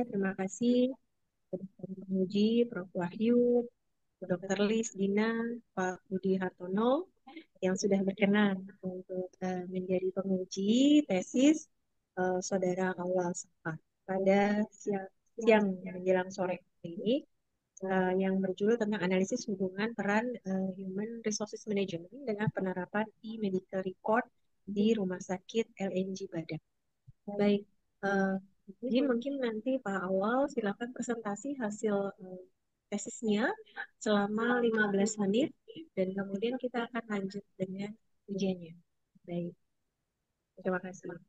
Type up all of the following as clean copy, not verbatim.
terima kasih Dr. Muji, Prof. Wahyu, Dr. Lis, Dina, Pak Budi Hartono yang sudah berkenan untuk menjadi penguji tesis Saudara Awal Safa pada siang menjelang sore ini yang berjudul tentang analisis hubungan peran Human Resources Management dengan penerapan e-medical record di Rumah Sakit LNG Badak. Baik, eh, jadi mungkin nanti Pak Awal silakan presentasi hasil tesisnya selama 15 menit dan kemudian kita akan lanjut dengan ujiannya. Baik, terima kasih.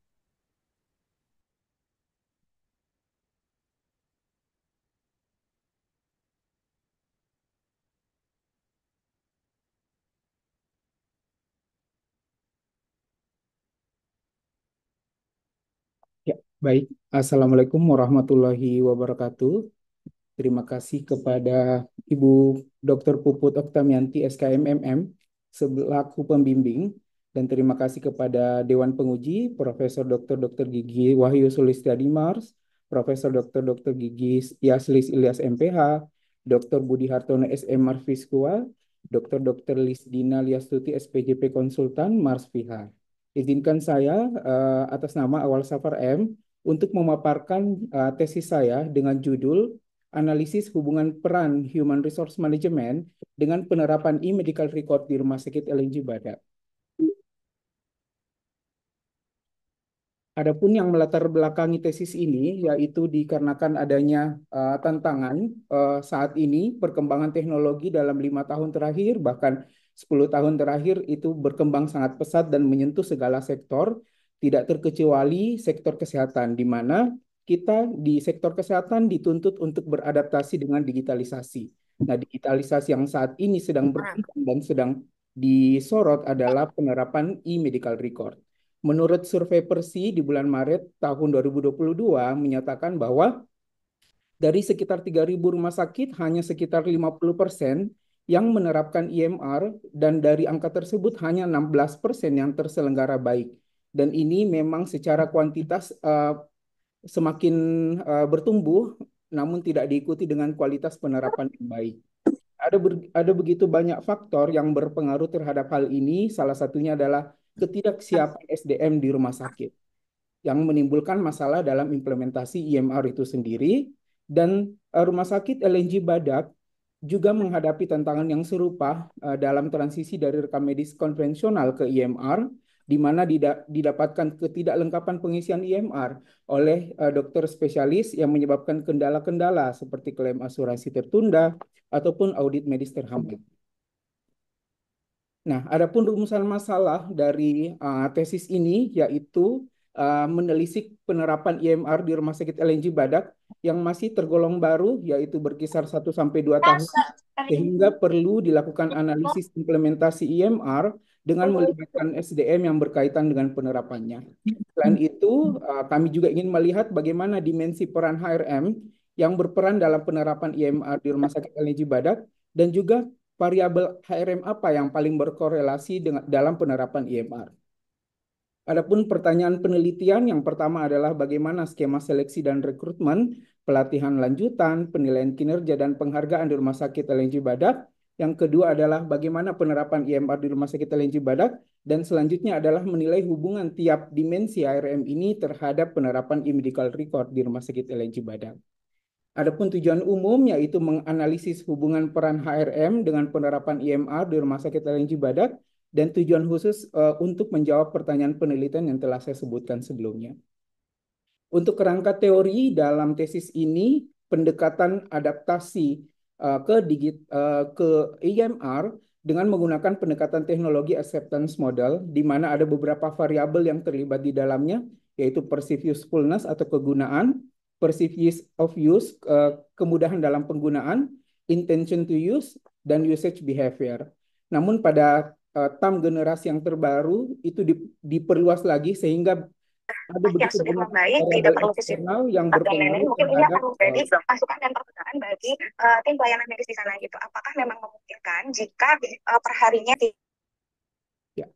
Ya, baik. Assalamualaikum warahmatullahi wabarakatuh. Terima kasih kepada Ibu Dr. Puput Oktamianti, SKMMM, selaku pembimbing, dan terima kasih kepada Dewan Penguji, Profesor Dr. Gigi Wahyu Sulistiadi Mars, Profesor Dr. Gigi Yaslis Ilyas MPH, Dr. Budi Hartono SM Mars Fiskua, Dr. Lisdina Liastuti SPJP Konsultan Mars Fiha. Izinkan saya atas nama Awal Safar M untuk memaparkan tesis saya dengan judul Analisis Hubungan Peran Human Resource Management dengan penerapan e-medical record di Rumah Sakit LNG Badak. Adapun yang melatar belakangi tesis ini yaitu dikarenakan adanya tantangan saat ini perkembangan teknologi dalam 5 tahun terakhir bahkan 10 tahun terakhir itu berkembang sangat pesat dan menyentuh segala sektor, tidak terkecuali sektor kesehatan di mana kita di sektor kesehatan dituntut untuk beradaptasi dengan digitalisasi. Nah, digitalisasi yang saat ini sedang berkembang dan sedang disorot adalah penerapan e-medical record. Menurut survei Persi di bulan Maret tahun 2022 menyatakan bahwa dari sekitar 3.000 rumah sakit hanya sekitar 50% yang menerapkan EMR dan dari angka tersebut hanya 16% yang terselenggara baik. Dan ini memang secara kuantitas semakin bertumbuh namun tidak diikuti dengan kualitas penerapan yang baik. Ada begitu banyak faktor yang berpengaruh terhadap hal ini. Salah satunya adalah ketidaksiapan SDM di rumah sakit yang menimbulkan masalah dalam implementasi IMR itu sendiri. Dan rumah sakit LNG Badak juga menghadapi tantangan yang serupa dalam transisi dari rekam medis konvensional ke IMR, di mana didapatkan ketidaklengkapan pengisian IMR oleh dokter spesialis yang menyebabkan kendala-kendala seperti klaim asuransi tertunda ataupun audit medis terhambat. Nah, adapun rumusan masalah dari tesis ini yaitu menelisik penerapan IMR di Rumah Sakit LNG Badak yang masih tergolong baru, yaitu berkisar 1 sampai 2 tahun, sehingga perlu dilakukan analisis implementasi IMR dengan melibatkan SDM yang berkaitan dengan penerapannya. Selain itu, kami juga ingin melihat bagaimana dimensi peran HRM yang berperan dalam penerapan IMR di Rumah Sakit LNG Badak dan juga variabel HRM apa yang paling berkorelasi dengan dalam penerapan IMR. Adapun pertanyaan penelitian yang pertama adalah bagaimana skema seleksi dan rekrutmen, pelatihan lanjutan, penilaian kinerja dan penghargaan di Rumah Sakit LNG Badak. Yang kedua adalah bagaimana penerapan IMR di Rumah Sakit LNG Badak. Dan selanjutnya adalah menilai hubungan tiap dimensi HRM ini terhadap penerapan e-medical record di Rumah Sakit LNG Badak. Adapun tujuan umum yaitu menganalisis hubungan peran HRM dengan penerapan IMR di Rumah Sakit LNG Badak dan tujuan khusus untuk menjawab pertanyaan penelitian yang telah saya sebutkan sebelumnya. Untuk kerangka teori dalam tesis ini, pendekatan adaptasi ke IMR dengan menggunakan pendekatan teknologi acceptance model, di mana ada beberapa variabel yang terlibat di dalamnya, yaitu perceived usefulness atau kegunaan, perceived ease of use, kemudahan dalam penggunaan, intention to use, dan usage behavior. Namun pada term generasi yang terbaru itu diperluas lagi sehingga ada Yang begitu sudah banyak membaik tidak variabel perlu fisik eksternal yang dan lain-lain berpengaruh mungkin ini akan terhadap menjadi masukan dan pertanyaan bagi tim pelayanan medis di sana gitu. Apakah memang memungkinkan jika perharinya ya.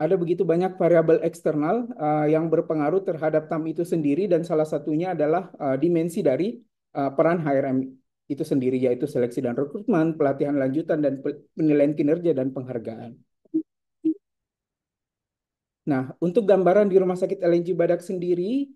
ada begitu banyak variabel eksternal yang berpengaruh terhadap TAM itu sendiri, dan salah satunya adalah dimensi dari peran HRM itu sendiri, yaitu seleksi dan rekrutmen, pelatihan lanjutan, dan penilaian kinerja dan penghargaan. Nah, untuk gambaran di Rumah Sakit LNJ Badak sendiri,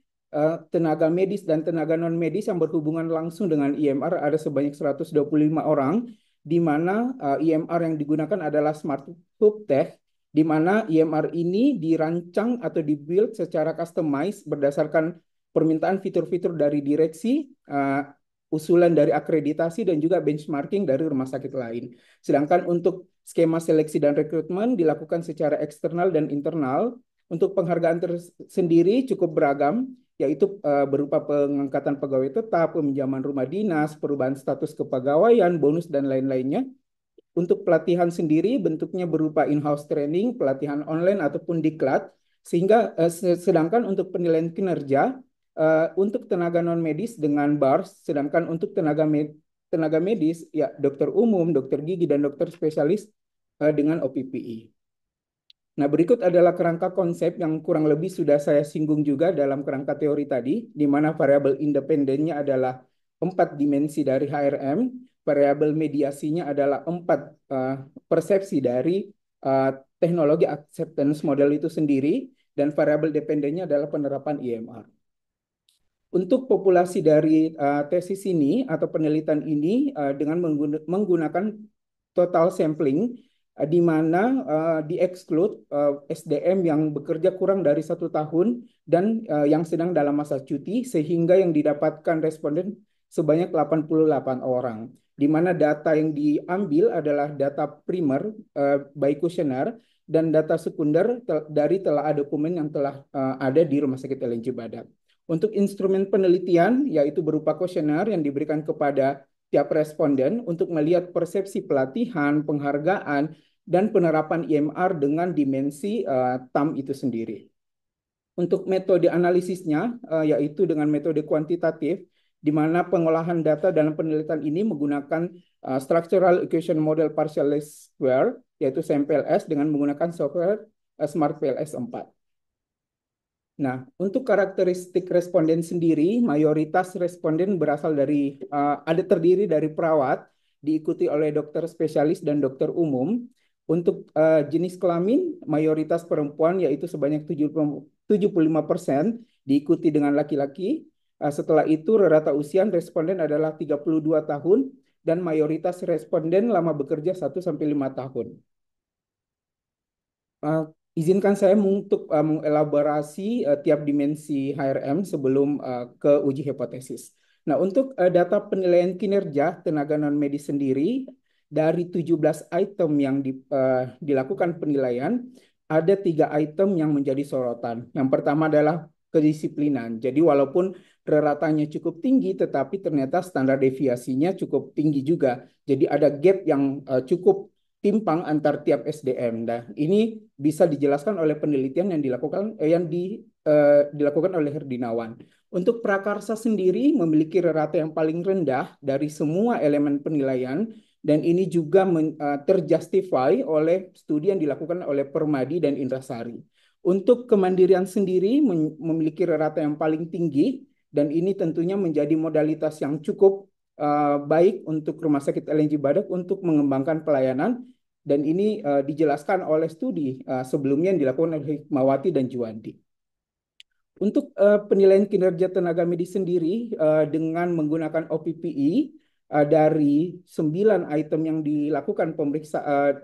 tenaga medis dan tenaga non-medis yang berhubungan langsung dengan IMR ada sebanyak 125 orang, di mana IMR yang digunakan adalah Smart Hub Tech, di mana IMR ini dirancang atau dibuild secara customized berdasarkan permintaan fitur-fitur dari direksi, usulan dari akreditasi, dan juga benchmarking dari rumah sakit lain. Sedangkan untuk skema seleksi dan rekrutmen dilakukan secara eksternal dan internal. Untuk penghargaan tersendiri cukup beragam, yaitu berupa pengangkatan pegawai tetap, peminjaman rumah dinas, perubahan status kepegawaian, bonus, dan lain-lainnya. Untuk pelatihan sendiri bentuknya berupa in-house training, pelatihan online, ataupun diklat. Sehingga sedangkan untuk penilaian kinerja untuk tenaga non-medis dengan BARS, sedangkan untuk tenaga medis ya dokter umum, dokter gigi, dan dokter spesialis dengan OPPI. Nah, berikut adalah kerangka konsep yang kurang lebih sudah saya singgung juga dalam kerangka teori tadi, di mana variabel independennya adalah 4 dimensi dari HRM, variabel mediasinya adalah 4 persepsi dari teknologi acceptance model itu sendiri, dan variabel dependennya adalah penerapan IMR. Untuk populasi dari tesis ini atau penelitian ini dengan menggunakan total sampling, di mana di-exclude SDM yang bekerja kurang dari 1 tahun dan yang sedang dalam masa cuti, sehingga yang didapatkan responden sebanyak 88 orang. Di mana data yang diambil adalah data primer by kuesioner dan data sekunder dari telaah dokumen yang telah ada di Rumah Sakit LNJ Badak. Untuk instrumen penelitian, yaitu berupa kuesioner yang diberikan kepada tiap responden untuk melihat persepsi pelatihan, penghargaan, dan penerapan IMR dengan dimensi TAM itu sendiri. Untuk metode analisisnya, yaitu dengan metode kuantitatif, di mana pengolahan data dalam penelitian ini menggunakan Structural Equation Model Partial Least Square, yaitu SMPLS, dengan menggunakan software Smart PLS 4. Nah, untuk karakteristik responden sendiri, mayoritas responden berasal dari, terdiri dari perawat, diikuti oleh dokter spesialis dan dokter umum. Untuk jenis kelamin, mayoritas perempuan, yaitu sebanyak 75%, diikuti dengan laki-laki. Setelah itu, rata usia responden adalah 32 tahun, dan mayoritas responden lama bekerja 1-5 tahun. Izinkan saya untuk mengelaborasi tiap dimensi HRM sebelum ke uji hipotesis. Nah, untuk data penilaian kinerja tenaga non-medis sendiri, dari 17 item yang dilakukan penilaian, ada 3 item yang menjadi sorotan. Yang pertama adalah kedisiplinan. Jadi walaupun rata-ratanya cukup tinggi, tetapi ternyata standar deviasinya cukup tinggi juga. Jadi ada gap yang cukup timpang antar tiap SDM. Nah, ini bisa dijelaskan oleh penelitian yang dilakukan oleh Herdinawan. Untuk prakarsa sendiri memiliki rata yang paling rendah dari semua elemen penilaian, dan ini juga terjustify oleh studi yang dilakukan oleh Permadi dan Indrasari. Untuk kemandirian sendiri memiliki rata yang paling tinggi, dan ini tentunya menjadi modalitas yang cukup baik untuk Rumah Sakit LNJ Badak untuk mengembangkan pelayanan, dan ini dijelaskan oleh studi sebelumnya yang dilakukan oleh Hikmawati dan Juwandi. Untuk penilaian kinerja tenaga medis sendiri dengan menggunakan OPPI, dari 9 item yang dilakukan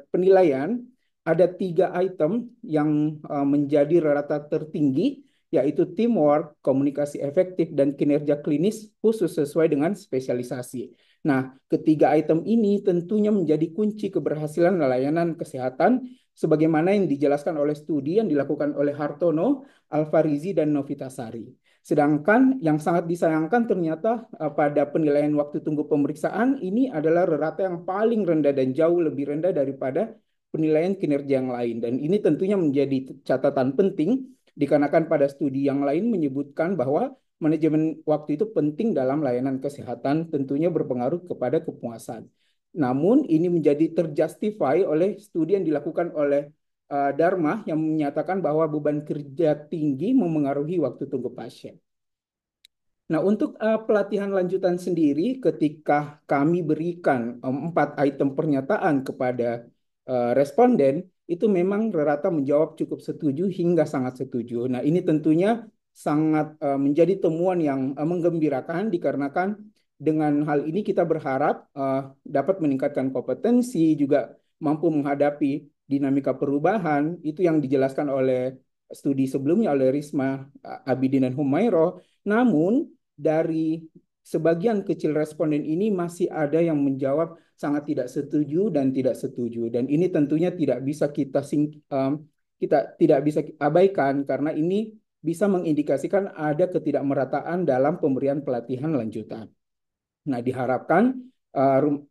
penilaian, ada 3 item yang menjadi rata tertinggi, yaitu teamwork, komunikasi efektif, dan kinerja klinis khusus sesuai dengan spesialisasi. Nah, ketiga item ini tentunya menjadi kunci keberhasilan layanan kesehatan, sebagaimana yang dijelaskan oleh studi yang dilakukan oleh Hartono, Alfarizi, dan Novitasari. Sedangkan yang sangat disayangkan ternyata pada penilaian waktu tunggu pemeriksaan ini adalah rata yang paling rendah dan jauh lebih rendah daripada penilaian kinerja yang lain. Dan ini tentunya menjadi catatan penting dikarenakan pada studi yang lain menyebutkan bahwa manajemen waktu itu penting dalam layanan kesehatan, tentunya berpengaruh kepada kepuasan. Namun ini menjadi terjustify oleh studi yang dilakukan oleh Dharma yang menyatakan bahwa beban kerja tinggi memengaruhi waktu tunggu pasien. Nah, untuk pelatihan lanjutan sendiri, ketika kami berikan 4 item pernyataan kepada responden, itu memang rata menjawab cukup setuju hingga sangat setuju. Nah, ini tentunya sangat menjadi temuan yang menggembirakan dikarenakan dengan hal ini kita berharap dapat meningkatkan kompetensi, juga mampu menghadapi dinamika perubahan, itu yang dijelaskan oleh studi sebelumnya oleh Risma Abidin dan Humairah. Namun dari sebagian kecil responden ini masih ada yang menjawab sangat tidak setuju dan tidak setuju. Dan ini tentunya tidak bisa kita tidak bisa abaikan karena ini bisa mengindikasikan ada ketidakmerataan dalam pemberian pelatihan lanjutan. Nah, diharapkan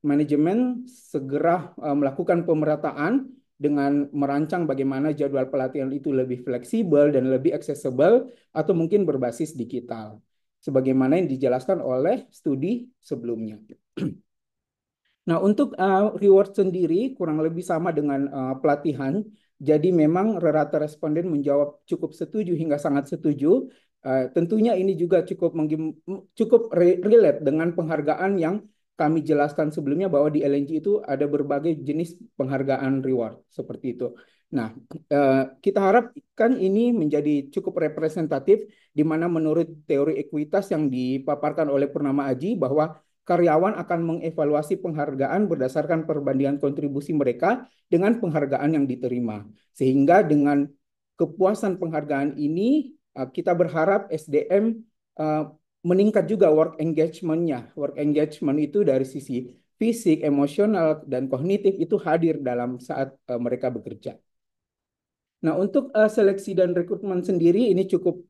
manajemen segera melakukan pemerataan dengan merancang bagaimana jadwal pelatihan itu lebih fleksibel dan lebih aksesibel atau mungkin berbasis digital, sebagaimana yang dijelaskan oleh studi sebelumnya. Nah, untuk reward sendiri kurang lebih sama dengan pelatihan. Jadi memang rata responden menjawab cukup setuju hingga sangat setuju. Tentunya ini juga cukup relate dengan penghargaan yang kami jelaskan sebelumnya bahwa di LNG itu ada berbagai jenis penghargaan reward seperti itu. Nah, kita harapkan ini menjadi cukup representatif di mana menurut teori ekuitas yang dipaparkan oleh Purnama Aji bahwa karyawan akan mengevaluasi penghargaan berdasarkan perbandingan kontribusi mereka dengan penghargaan yang diterima. Sehingga dengan kepuasan penghargaan ini, kita berharap SDM meningkat juga work engagement-nya. Work engagement itu dari sisi fisik, emosional, dan kognitif itu hadir dalam saat mereka bekerja. Nah, untuk seleksi dan rekrutmen sendiri ini cukup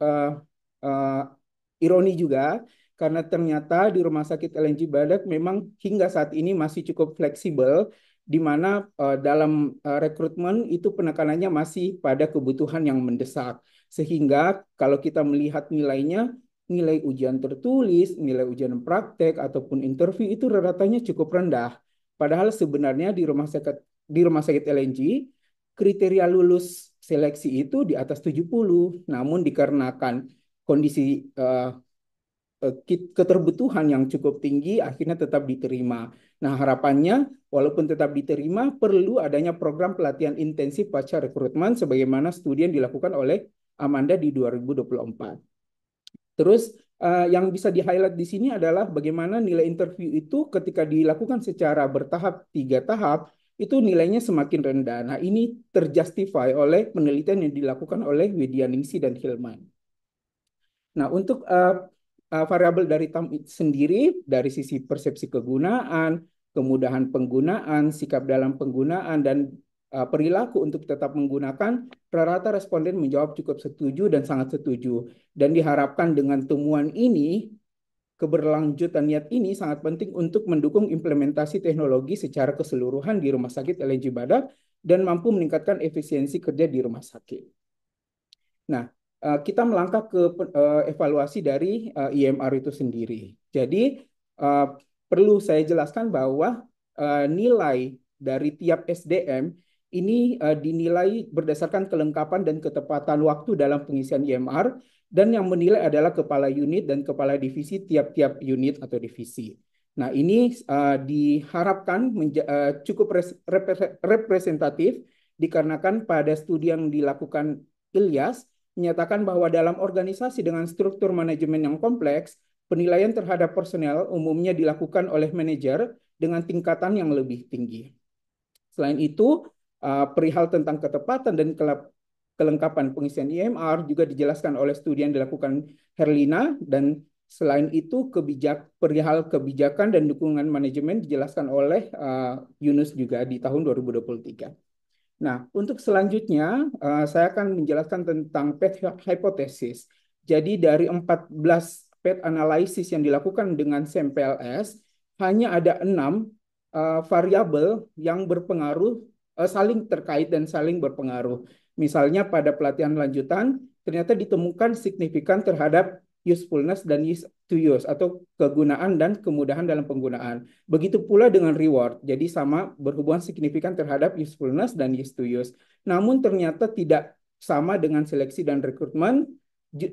ironi juga, karena ternyata di Rumah Sakit LNG Badak memang hingga saat ini masih cukup fleksibel, di mana dalam rekrutmen itu penekanannya masih pada kebutuhan yang mendesak. Sehingga kalau kita melihat nilainya, nilai ujian tertulis, nilai ujian praktek, ataupun interview itu ratanya cukup rendah. Padahal sebenarnya di Rumah Sakit LNG, kriteria lulus seleksi itu di atas 70, namun dikarenakan kondisi keterbutuhan yang cukup tinggi akhirnya tetap diterima. Nah, harapannya walaupun tetap diterima perlu adanya program pelatihan intensif pasca rekrutmen sebagaimana studi yang dilakukan oleh Amanda di 2024. Terus yang bisa di-highlight di sini adalah bagaimana nilai interview itu ketika dilakukan secara bertahap 3 tahap itu nilainya semakin rendah. Nah, ini terjustify oleh penelitian yang dilakukan oleh Widyaningsi dan Hilman. Nah, untuk variabel dari TAM sendiri dari sisi persepsi kegunaan, kemudahan penggunaan, sikap dalam penggunaan, dan perilaku untuk tetap menggunakan, rata-rata responden menjawab cukup setuju dan sangat setuju. Dan diharapkan dengan temuan ini, keberlanjutan niat ini sangat penting untuk mendukung implementasi teknologi secara keseluruhan di Rumah Sakit LNG Badak dan mampu meningkatkan efisiensi kerja di rumah sakit. Nah, kita melangkah ke evaluasi dari IMR itu sendiri. Jadi, perlu saya jelaskan bahwa nilai dari tiap SDM ini dinilai berdasarkan kelengkapan dan ketepatan waktu dalam pengisian IMR, dan yang menilai adalah kepala unit dan kepala divisi tiap-tiap unit atau divisi. Nah, ini diharapkan cukup representatif dikarenakan pada studi yang dilakukan Ilyas menyatakan bahwa dalam organisasi dengan struktur manajemen yang kompleks, penilaian terhadap personel umumnya dilakukan oleh manajer dengan tingkatan yang lebih tinggi. Selain itu, perihal tentang ketepatan dan kelengkapan pengisian IMR juga dijelaskan oleh studi yang dilakukan Herlina, dan selain itu perihal kebijakan dan dukungan manajemen dijelaskan oleh Yunus juga di tahun 2023. Nah, untuk selanjutnya saya akan menjelaskan tentang PET hypothesis. Jadi dari 14 PET analisis yang dilakukan dengan SAMPLS, hanya ada 6 variabel yang berpengaruh, saling terkait dan saling berpengaruh. Misalnya pada pelatihan lanjutan, ternyata ditemukan signifikan terhadap usefulness dan use to use atau kegunaan dan kemudahan dalam penggunaan. Begitu pula dengan reward. Jadi sama berhubungan signifikan terhadap usefulness dan use to use. namun ternyata tidak sama dengan seleksi dan rekrutmen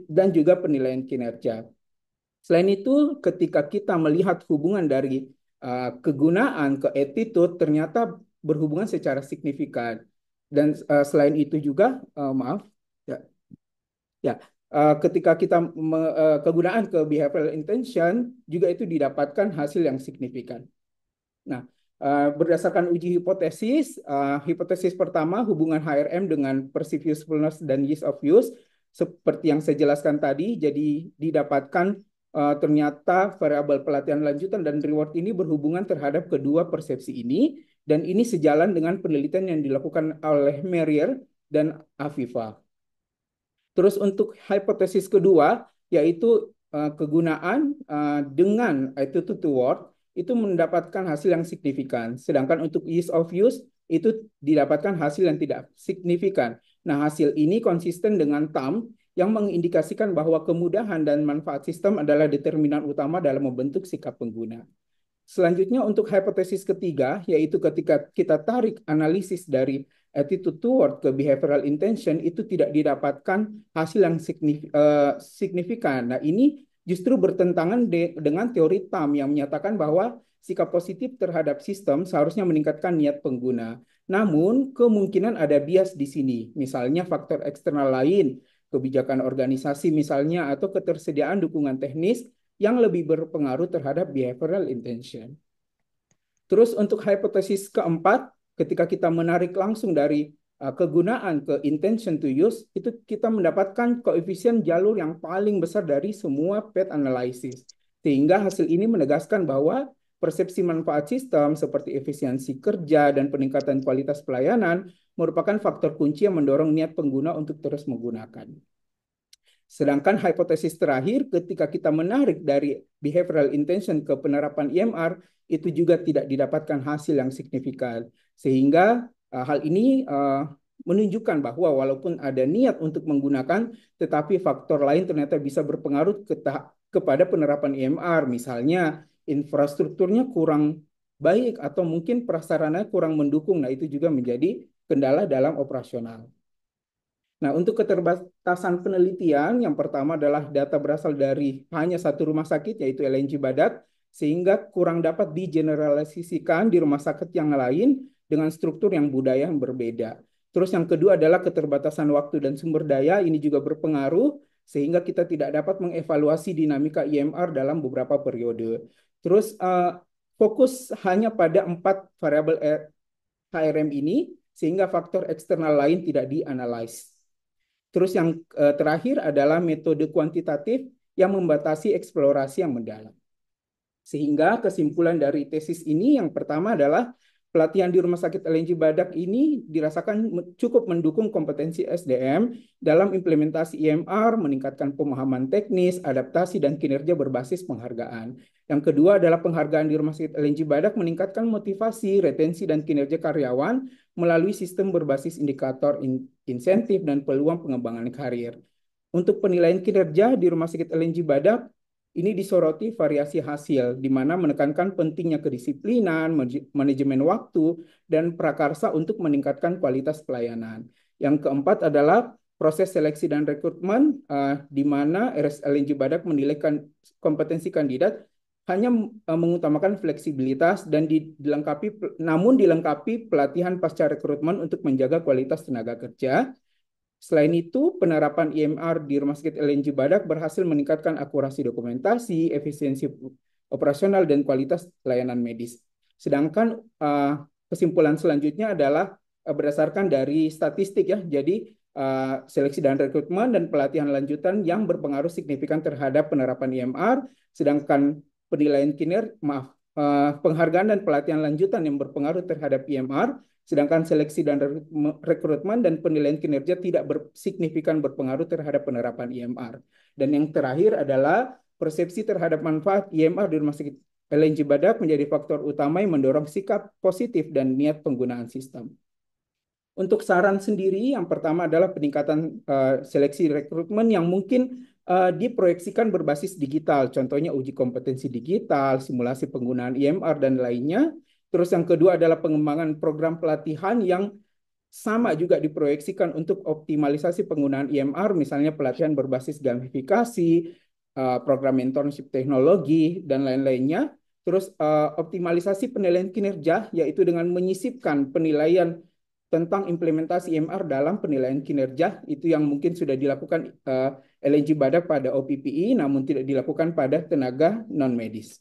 dan juga penilaian kinerja. Selain itu, ketika kita melihat hubungan dari kegunaan ke attitude, ternyata berhubungan secara signifikan. Dan selain itu juga, maaf, ya, ya, ketika kita kegunaan ke behavioral intention juga itu didapatkan hasil yang signifikan. Nah, berdasarkan uji hipotesis, hipotesis pertama hubungan HRM dengan perceived usefulness dan ease of use, seperti yang saya jelaskan tadi, jadi didapatkan ternyata variabel pelatihan lanjutan dan reward ini berhubungan terhadap kedua persepsi ini, dan ini sejalan dengan penelitian yang dilakukan oleh Merrier dan Aviva. Terus untuk hipotesis kedua, yaitu kegunaan dengan attitude toward, itu mendapatkan hasil yang signifikan. Sedangkan untuk ease of use, itu didapatkan hasil yang tidak signifikan. Nah, hasil ini konsisten dengan TAM yang mengindikasikan bahwa kemudahan dan manfaat sistem adalah determinan utama dalam membentuk sikap pengguna. Selanjutnya untuk hipotesis ketiga, yaitu ketika kita tarik analisis dari attitude toward ke behavioral intention, itu tidak didapatkan hasil yang signifikan. Nah, ini justru bertentangan dengan teori TAM yang menyatakan bahwa sikap positif terhadap sistem seharusnya meningkatkan niat pengguna. Namun, kemungkinan ada bias di sini, misalnya faktor eksternal lain, kebijakan organisasi misalnya, atau ketersediaan dukungan teknis yang lebih berpengaruh terhadap behavioral intention. Terus untuk hipotesis keempat, ketika kita menarik langsung dari kegunaan ke intention to use, itu kita mendapatkan koefisien jalur yang paling besar dari semua path analysis. Sehingga hasil ini menegaskan bahwa persepsi manfaat sistem seperti efisiensi kerja dan peningkatan kualitas pelayanan merupakan faktor kunci yang mendorong niat pengguna untuk terus menggunakan. Sedangkan hipotesis terakhir, ketika kita menarik dari behavioral intention ke penerapan IMR, itu juga tidak didapatkan hasil yang signifikan. Sehingga hal ini menunjukkan bahwa walaupun ada niat untuk menggunakan, tetapi faktor lain ternyata bisa berpengaruh kepada penerapan IMR. Misalnya infrastrukturnya kurang baik atau mungkin prasarana kurang mendukung. Nah, itu juga menjadi kendala dalam operasional. Nah, untuk keterbatasan penelitian, yang pertama adalah data berasal dari hanya satu rumah sakit, yaitu LNJ Badak, sehingga kurang dapat digeneralisasikan di rumah sakit yang lain dengan struktur yang budaya yang berbeda. Terus yang kedua adalah keterbatasan waktu dan sumber daya, ini juga berpengaruh, sehingga kita tidak dapat mengevaluasi dinamika IMR dalam beberapa periode. Terus fokus hanya pada 4 variabel HRM ini, sehingga faktor eksternal lain tidak dianalisis. Terus yang terakhir adalah metode kuantitatif yang membatasi eksplorasi yang mendalam. Sehingga kesimpulan dari tesis ini yang pertama adalah pelatihan di Rumah Sakit LNJ Badak ini dirasakan cukup mendukung kompetensi SDM dalam implementasi IMR, meningkatkan pemahaman teknis, adaptasi, dan kinerja berbasis penghargaan. Yang kedua adalah penghargaan di Rumah Sakit LNJ Badak meningkatkan motivasi, retensi, dan kinerja karyawan melalui sistem berbasis indikator insentif dan peluang pengembangan karir. Untuk penilaian kinerja di Rumah Sakit LNJ Badak, ini disoroti variasi hasil, di mana menekankan pentingnya kedisiplinan, manajemen waktu, dan prakarsa untuk meningkatkan kualitas pelayanan. Yang keempat adalah proses seleksi dan rekrutmen, di mana RSLNJ Badak menilai kompetensi kandidat hanya mengutamakan fleksibilitas dan namun dilengkapi pelatihan pasca rekrutmen untuk menjaga kualitas tenaga kerja. Selain itu, penerapan IMR di Rumah Sakit LNJ Badak berhasil meningkatkan akurasi dokumentasi, efisiensi operasional, dan kualitas layanan medis. Sedangkan kesimpulan selanjutnya adalah berdasarkan dari statistik ya. Jadi seleksi dan rekrutmen dan pelatihan lanjutan yang berpengaruh signifikan terhadap penerapan IMR, sedangkan penilaian penghargaan dan pelatihan lanjutan yang berpengaruh terhadap IMR, sedangkan seleksi dan rekrutmen dan penilaian kinerja tidak signifikan berpengaruh terhadap penerapan IMR. Dan yang terakhir adalah persepsi terhadap manfaat IMR di Rumah Sakit LNJ Badak menjadi faktor utama yang mendorong sikap positif dan niat penggunaan sistem. Untuk saran sendiri, yang pertama adalah peningkatan seleksi rekrutmen yang mungkin diproyeksikan berbasis digital, contohnya uji kompetensi digital, simulasi penggunaan IMR, dan lainnya. Terus yang kedua adalah pengembangan program pelatihan yang sama juga diproyeksikan untuk optimalisasi penggunaan IMR, misalnya pelatihan berbasis gamifikasi, program mentorship teknologi, dan lain-lainnya. Terus optimalisasi penilaian kinerja, yaitu dengan menyisipkan penilaian tentang implementasi IMR dalam penilaian kinerja, itu yang mungkin sudah dilakukan LNG Badak pada OPPI, namun tidak dilakukan pada tenaga non-medis.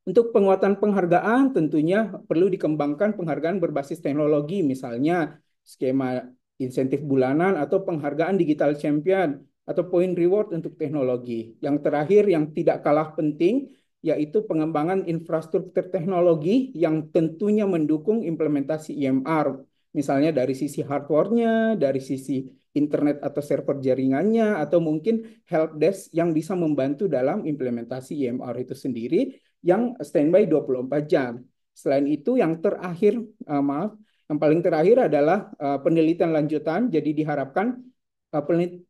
Untuk penguatan penghargaan tentunya perlu dikembangkan penghargaan berbasis teknologi, misalnya skema insentif bulanan atau penghargaan digital champion atau point reward untuk teknologi. Yang terakhir yang tidak kalah penting yaitu pengembangan infrastruktur teknologi yang tentunya mendukung implementasi IMR. Misalnya dari sisi hardware-nya, dari sisi internet atau server jaringannya, atau mungkin help desk yang bisa membantu dalam implementasi IMR itu sendiri yang standby 24 jam. Selain itu yang terakhir, yang paling terakhir adalah penelitian lanjutan. Jadi diharapkan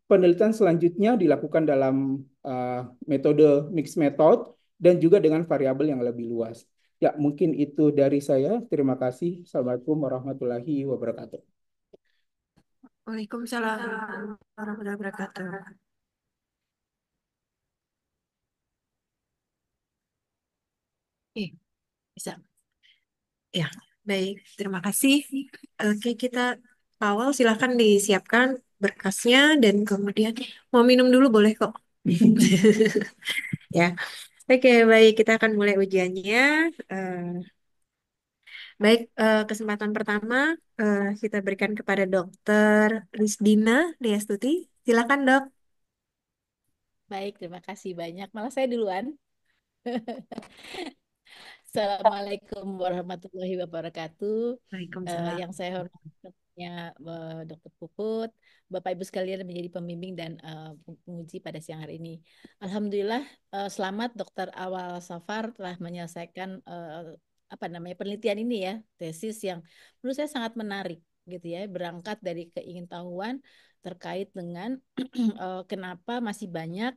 penelitian selanjutnya dilakukan dalam metode mixed method dan juga dengan variabel yang lebih luas. Ya, mungkin itu dari saya. Terima kasih. Assalamualaikum warahmatullahi wabarakatuh. Waalaikumsalam warahmatullahi wabarakatuh. Bisa. Ya, baik. Terima kasih. Oke, kita awal silahkan disiapkan berkasnya dan kemudian mau minum dulu boleh kok. Ya, oke, baik. Kita akan mulai ujiannya. Eh, baik, kesempatan pertama kita berikan kepada Dokter Risdina Liastuti. Silakan, Dok. Baik, terima kasih banyak. Malah saya duluan. Assalamualaikum warahmatullahi wabarakatuh. Waalaikumsalam. Yang saya hormati Dr. Puput, Bapak Ibu sekalian yang menjadi pembimbing dan penguji pada siang hari ini. Alhamdulillah, selamat Dokter Awal Safar telah menyelesaikan penelitian ini ya, tesis yang menurut saya sangat menarik gitu ya, berangkat dari keingintahuan terkait dengan kenapa masih banyak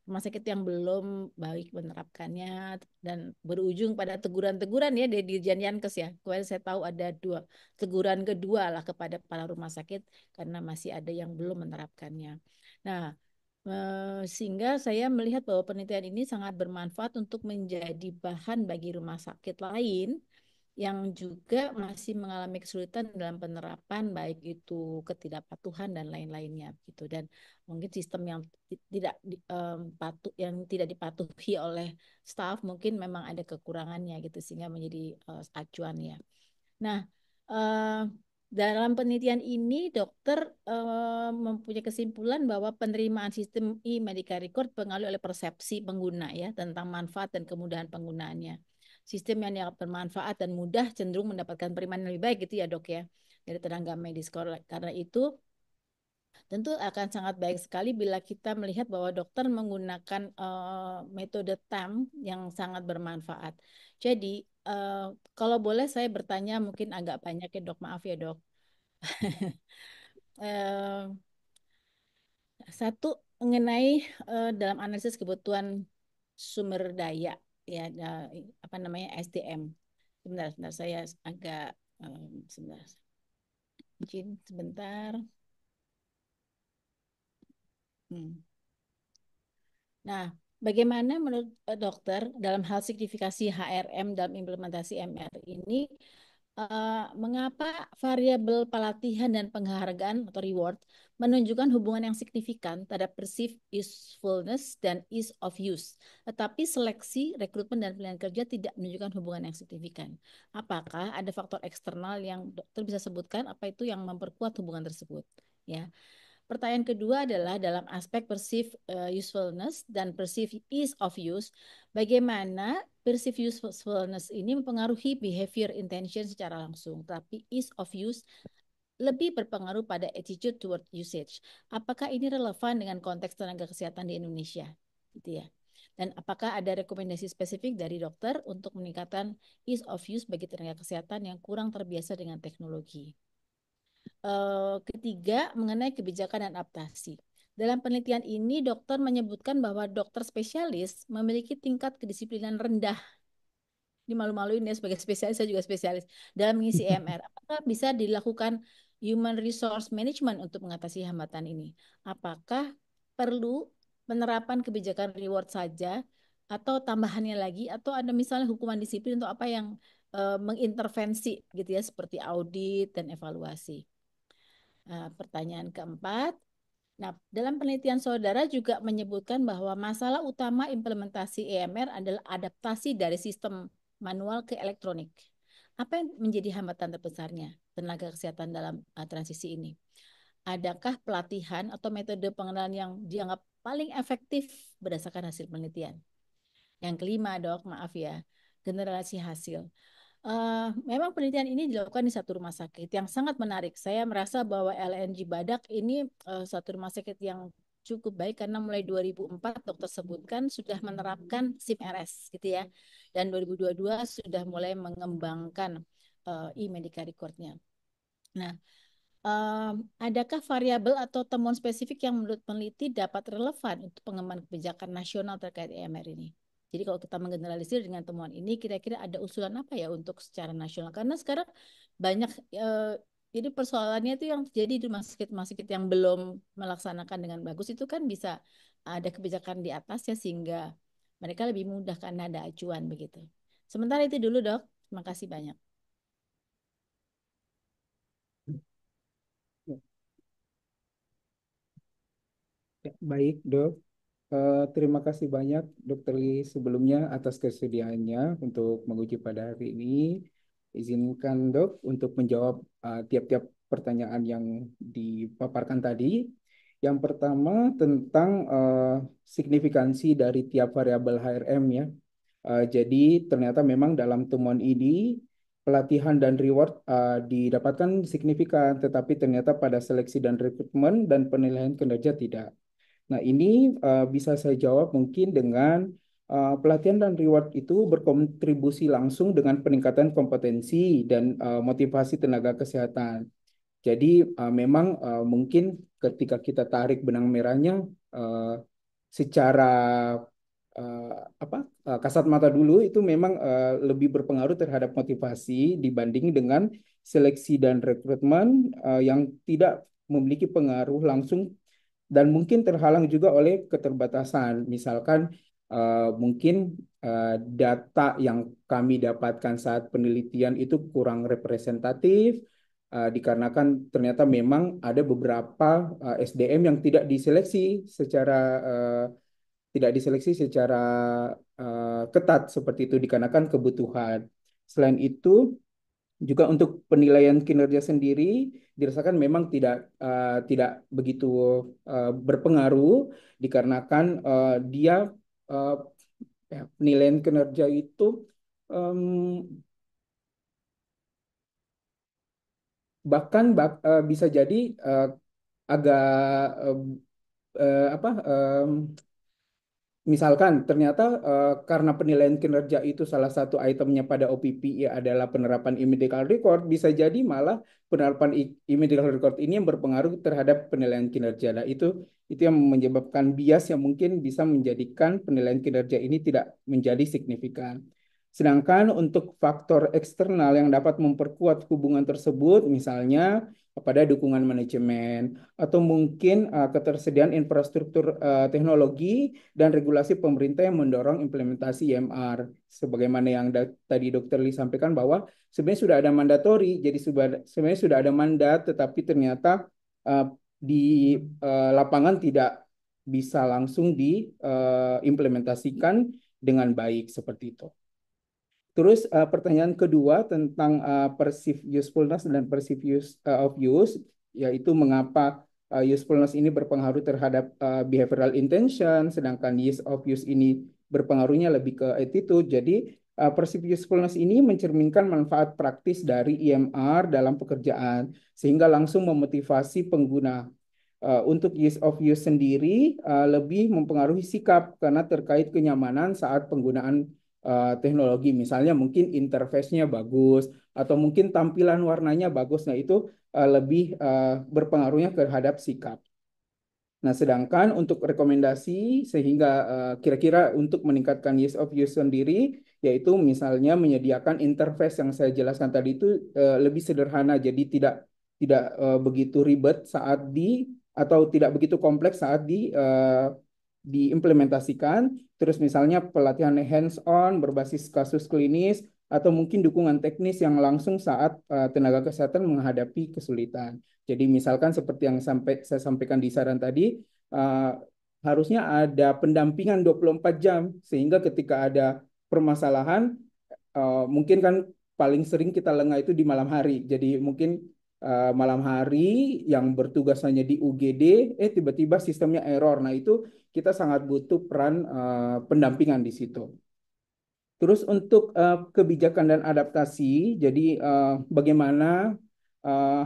rumah sakit yang belum baik menerapkannya dan berujung pada teguran-teguran ya dari Dirjen Yankes ya. Kemarin saya tahu ada teguran kedua lah kepada para rumah sakit karena masih ada yang belum menerapkannya. Nah, sehingga saya melihat bahwa penelitian ini sangat bermanfaat untuk menjadi bahan bagi rumah sakit lain yang juga masih mengalami kesulitan dalam penerapan baik itu ketidakpatuhan dan lain-lainnya gitu, dan mungkin sistem yang tidak yang tidak dipatuhi oleh staf mungkin memang ada kekurangannya gitu sehingga menjadi acuan ya. Nah, eh, dalam penelitian ini dokter mempunyai kesimpulan bahwa penerimaan sistem e-medical record pengaruh oleh persepsi pengguna ya tentang manfaat dan kemudahan penggunaannya. Sistem yang dianggap bermanfaat dan mudah cenderung mendapatkan penerimaan yang lebih baik gitu ya dok ya dari tenaga medis. Karena itu tentu akan sangat baik sekali bila kita melihat bahwa dokter menggunakan metode TAM yang sangat bermanfaat. Jadi kalau boleh saya bertanya mungkin agak banyak ya dok, maaf ya dok. Eh, Satu mengenai dalam analisis kebutuhan sumber daya ya apa namanya SDM. Sebentar, saya agak sebentar. Izin sebentar. Hmm. Nah, bagaimana menurut dokter dalam hal signifikasi HRM dalam implementasi MR ini, mengapa variabel pelatihan dan penghargaan atau reward menunjukkan hubungan yang signifikan terhadap perceived usefulness dan ease of use, tetapi seleksi, rekrutmen, dan pilihan kerja tidak menunjukkan hubungan yang signifikan? Apakah ada faktor eksternal yang dokter bisa sebutkan apa itu yang memperkuat hubungan tersebut? Ya. Pertanyaan kedua adalah dalam aspek perceived usefulness dan perceived ease of use, bagaimana perceived usefulness ini mempengaruhi behavior intention secara langsung, tapi ease of use lebih berpengaruh pada attitude toward usage. Apakah ini relevan dengan konteks tenaga kesehatan di Indonesia? Gitu ya. Dan apakah ada rekomendasi spesifik dari dokter untuk meningkatkan ease of use bagi tenaga kesehatan yang kurang terbiasa dengan teknologi? Ketiga, mengenai kebijakan dan adaptasi. Dalam penelitian ini, dokter menyebutkan bahwa dokter spesialis memiliki tingkat kedisiplinan rendah. Ini malu-maluin ya sebagai spesialis, saya juga spesialis dalam mengisi EMR. Apakah bisa dilakukan human resource management untuk mengatasi hambatan ini? Apakah perlu penerapan kebijakan reward saja atau tambahannya lagi atau ada misalnya hukuman disiplin untuk apa yang mengintervensi gitu ya seperti audit dan evaluasi. Nah, pertanyaan keempat. Nah, dalam penelitian saudara juga menyebutkan bahwa masalah utama implementasi EMR adalah adaptasi dari sistem manual ke elektronik. Apa yang menjadi hambatan terbesarnya tenaga kesehatan dalam transisi ini? Adakah pelatihan atau metode pengenalan yang dianggap paling efektif berdasarkan hasil penelitian? Yang kelima, dok, maaf ya, generasi hasil. Memang penelitian ini dilakukan di satu rumah sakit yang sangat menarik. Saya merasa bahwa LNG Badak ini satu rumah sakit yang cukup baik karena mulai 2004 dokter sebutkan sudah menerapkan SIM RS gitu ya. Dan 2022 sudah mulai mengembangkan e-medical record-nya. Nah, adakah variabel atau temuan spesifik yang menurut peneliti dapat relevan untuk pengembangan kebijakan nasional terkait EMR ini? Jadi kalau kita menggeneralisir dengan temuan ini, kira-kira ada usulan apa ya untuk secara nasional? Karena sekarang banyak, jadi persoalannya itu yang terjadi di rumah sakit yang belum melaksanakan dengan bagus itu kan bisa ada kebijakan di atasnya sehingga mereka lebih mudah karena ada acuan begitu. Sementara itu dulu dok, terima kasih banyak. Ya, baik, Dok. Terima kasih banyak Dokter Lee sebelumnya atas kesediaannya untuk menguji pada hari ini. Izinkan Dok untuk menjawab tiap-tiap pertanyaan yang dipaparkan tadi. Yang pertama tentang signifikansi dari tiap variabel HRM ya. Jadi ternyata memang dalam temuan ini pelatihan dan reward didapatkan signifikan, tetapi ternyata pada seleksi dan rekrutmen dan penilaian kinerja tidak. Nah, ini bisa saya jawab mungkin dengan pelatihan dan reward itu berkontribusi langsung dengan peningkatan kompetensi dan motivasi tenaga kesehatan. Jadi memang mungkin ketika kita tarik benang merahnya uh, secara uh, apa kasat mata dulu itu memang lebih berpengaruh terhadap motivasi dibanding dengan seleksi dan rekrutmen yang tidak memiliki pengaruh langsung dan mungkin terhalang juga oleh keterbatasan. Misalkan mungkin data yang kami dapatkan saat penelitian itu kurang representatif dikarenakan ternyata memang ada beberapa SDM yang uh, tidak diseleksi secara ketat seperti itu dikarenakan kebutuhan. Selain itu juga untuk penilaian kinerja sendiri dirasakan memang tidak begitu berpengaruh dikarenakan dia uh, penilaian kinerja itu em, bahkan bisa jadi agak em, apa misalkan ternyata karena penilaian kinerja itu salah satu itemnya pada OPP ya adalah penerapan e-medical record, bisa jadi malah penerapan e-medical record ini yang berpengaruh terhadap penilaian kinerja. Nah, itu yang menyebabkan bias yang mungkin bisa menjadikan penilaian kinerja ini tidak menjadi signifikan. Sedangkan untuk faktor eksternal yang dapat memperkuat hubungan tersebut, misalnya pada dukungan manajemen atau mungkin ketersediaan infrastruktur teknologi dan regulasi pemerintah yang mendorong implementasi IMR. Sebagaimana yang tadi Dr. Lee sampaikan bahwa sebenarnya sudah ada mandatori, jadi sebenarnya sudah ada mandat, tetapi ternyata di lapangan tidak bisa langsung diimplementasikan dengan baik seperti itu. Terus pertanyaan kedua tentang perceived usefulness dan perceived use of use, yaitu mengapa usefulness ini berpengaruh terhadap behavioral intention, sedangkan use of use ini berpengaruhnya lebih ke attitude. Jadi perceived usefulness ini mencerminkan manfaat praktis dari EMR dalam pekerjaan, sehingga langsung memotivasi pengguna. Untuk use of use sendiri lebih mempengaruhi sikap karena terkait kenyamanan saat penggunaan teknologi. Misalnya mungkin interface-nya bagus atau mungkin tampilan warnanya bagus. Nah, itu lebih berpengaruhnya terhadap sikap. Nah, sedangkan untuk rekomendasi sehingga kira-kira untuk meningkatkan use of use sendiri, yaitu misalnya menyediakan interface yang saya jelaskan tadi itu lebih sederhana, jadi tidak begitu ribet saat atau tidak begitu kompleks saat diimplementasikan. Terus misalnya pelatihan hands-on berbasis kasus klinis atau mungkin dukungan teknis yang langsung saat tenaga kesehatan menghadapi kesulitan. Jadi misalkan seperti yang saya sampaikan di saran tadi, uh, harusnya ada pendampingan 24 jam sehingga ketika ada permasalahan, mungkin kan paling sering kita lengah itu di malam hari. Jadi mungkin malam hari yang bertugas hanya di UGD, tiba-tiba sistemnya error. Nah itu kita sangat butuh peran pendampingan di situ. Terus untuk kebijakan dan adaptasi, jadi bagaimana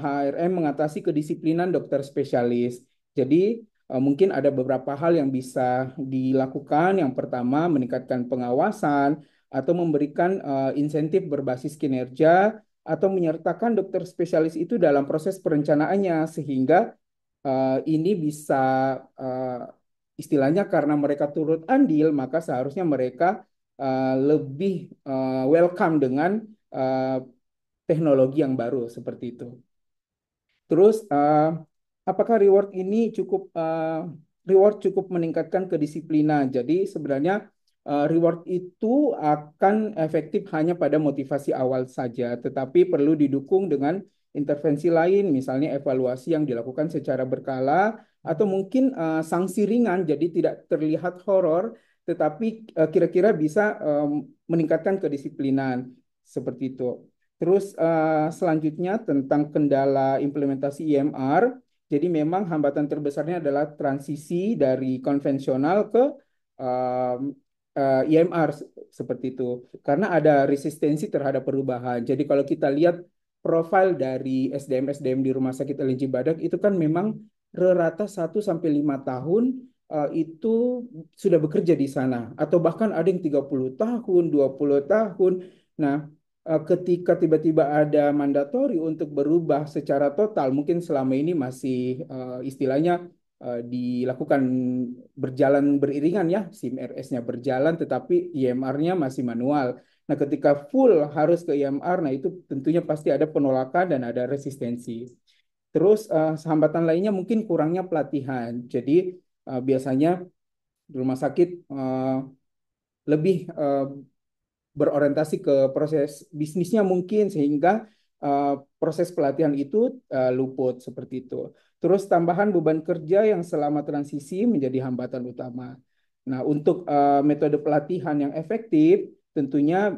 HRM mengatasi kedisiplinan dokter spesialis. Jadi mungkin ada beberapa hal yang bisa dilakukan. Yang pertama, meningkatkan pengawasan atau memberikan insentif berbasis kinerja atau menyertakan dokter spesialis itu dalam proses perencanaannya sehingga ini bisa uh, istilahnya karena mereka turut andil, maka seharusnya mereka lebih welcome dengan uh, teknologi yang baru seperti itu. Terus apakah reward cukup meningkatkan kedisiplinan? Jadi sebenarnya reward itu akan efektif hanya pada motivasi awal saja, tetapi perlu didukung dengan intervensi lain, misalnya evaluasi yang dilakukan secara berkala atau mungkin sanksi ringan, jadi tidak terlihat horor, tetapi kira-kira bisa meningkatkan kedisiplinan seperti itu. Terus selanjutnya tentang kendala implementasi IMR. Jadi memang hambatan terbesarnya adalah transisi dari konvensional ke IMR seperti itu. Karena ada resistensi terhadap perubahan. Jadi kalau kita lihat profil dari SDM-SDM di Rumah Sakit LNJ Badak itu kan memang rata 1 sampai 5 tahun itu sudah bekerja di sana. Atau bahkan ada yang 30 tahun, 20 tahun. Nah, ketika tiba-tiba ada mandatori untuk berubah secara total, mungkin selama ini masih istilahnya dilakukan berjalan beriringan ya, SIM RS-nya berjalan tetapi IMR-nya masih manual. Nah, ketika full harus ke IMR, nah itu tentunya pasti ada penolakan dan ada resistensi. Terus hambatan lainnya mungkin kurangnya pelatihan. Jadi biasanya rumah sakit lebih berorientasi ke proses bisnisnya mungkin sehingga proses pelatihan itu luput seperti itu. Terus tambahan beban kerja yang selama transisi menjadi hambatan utama. Nah, untuk metode pelatihan yang efektif tentunya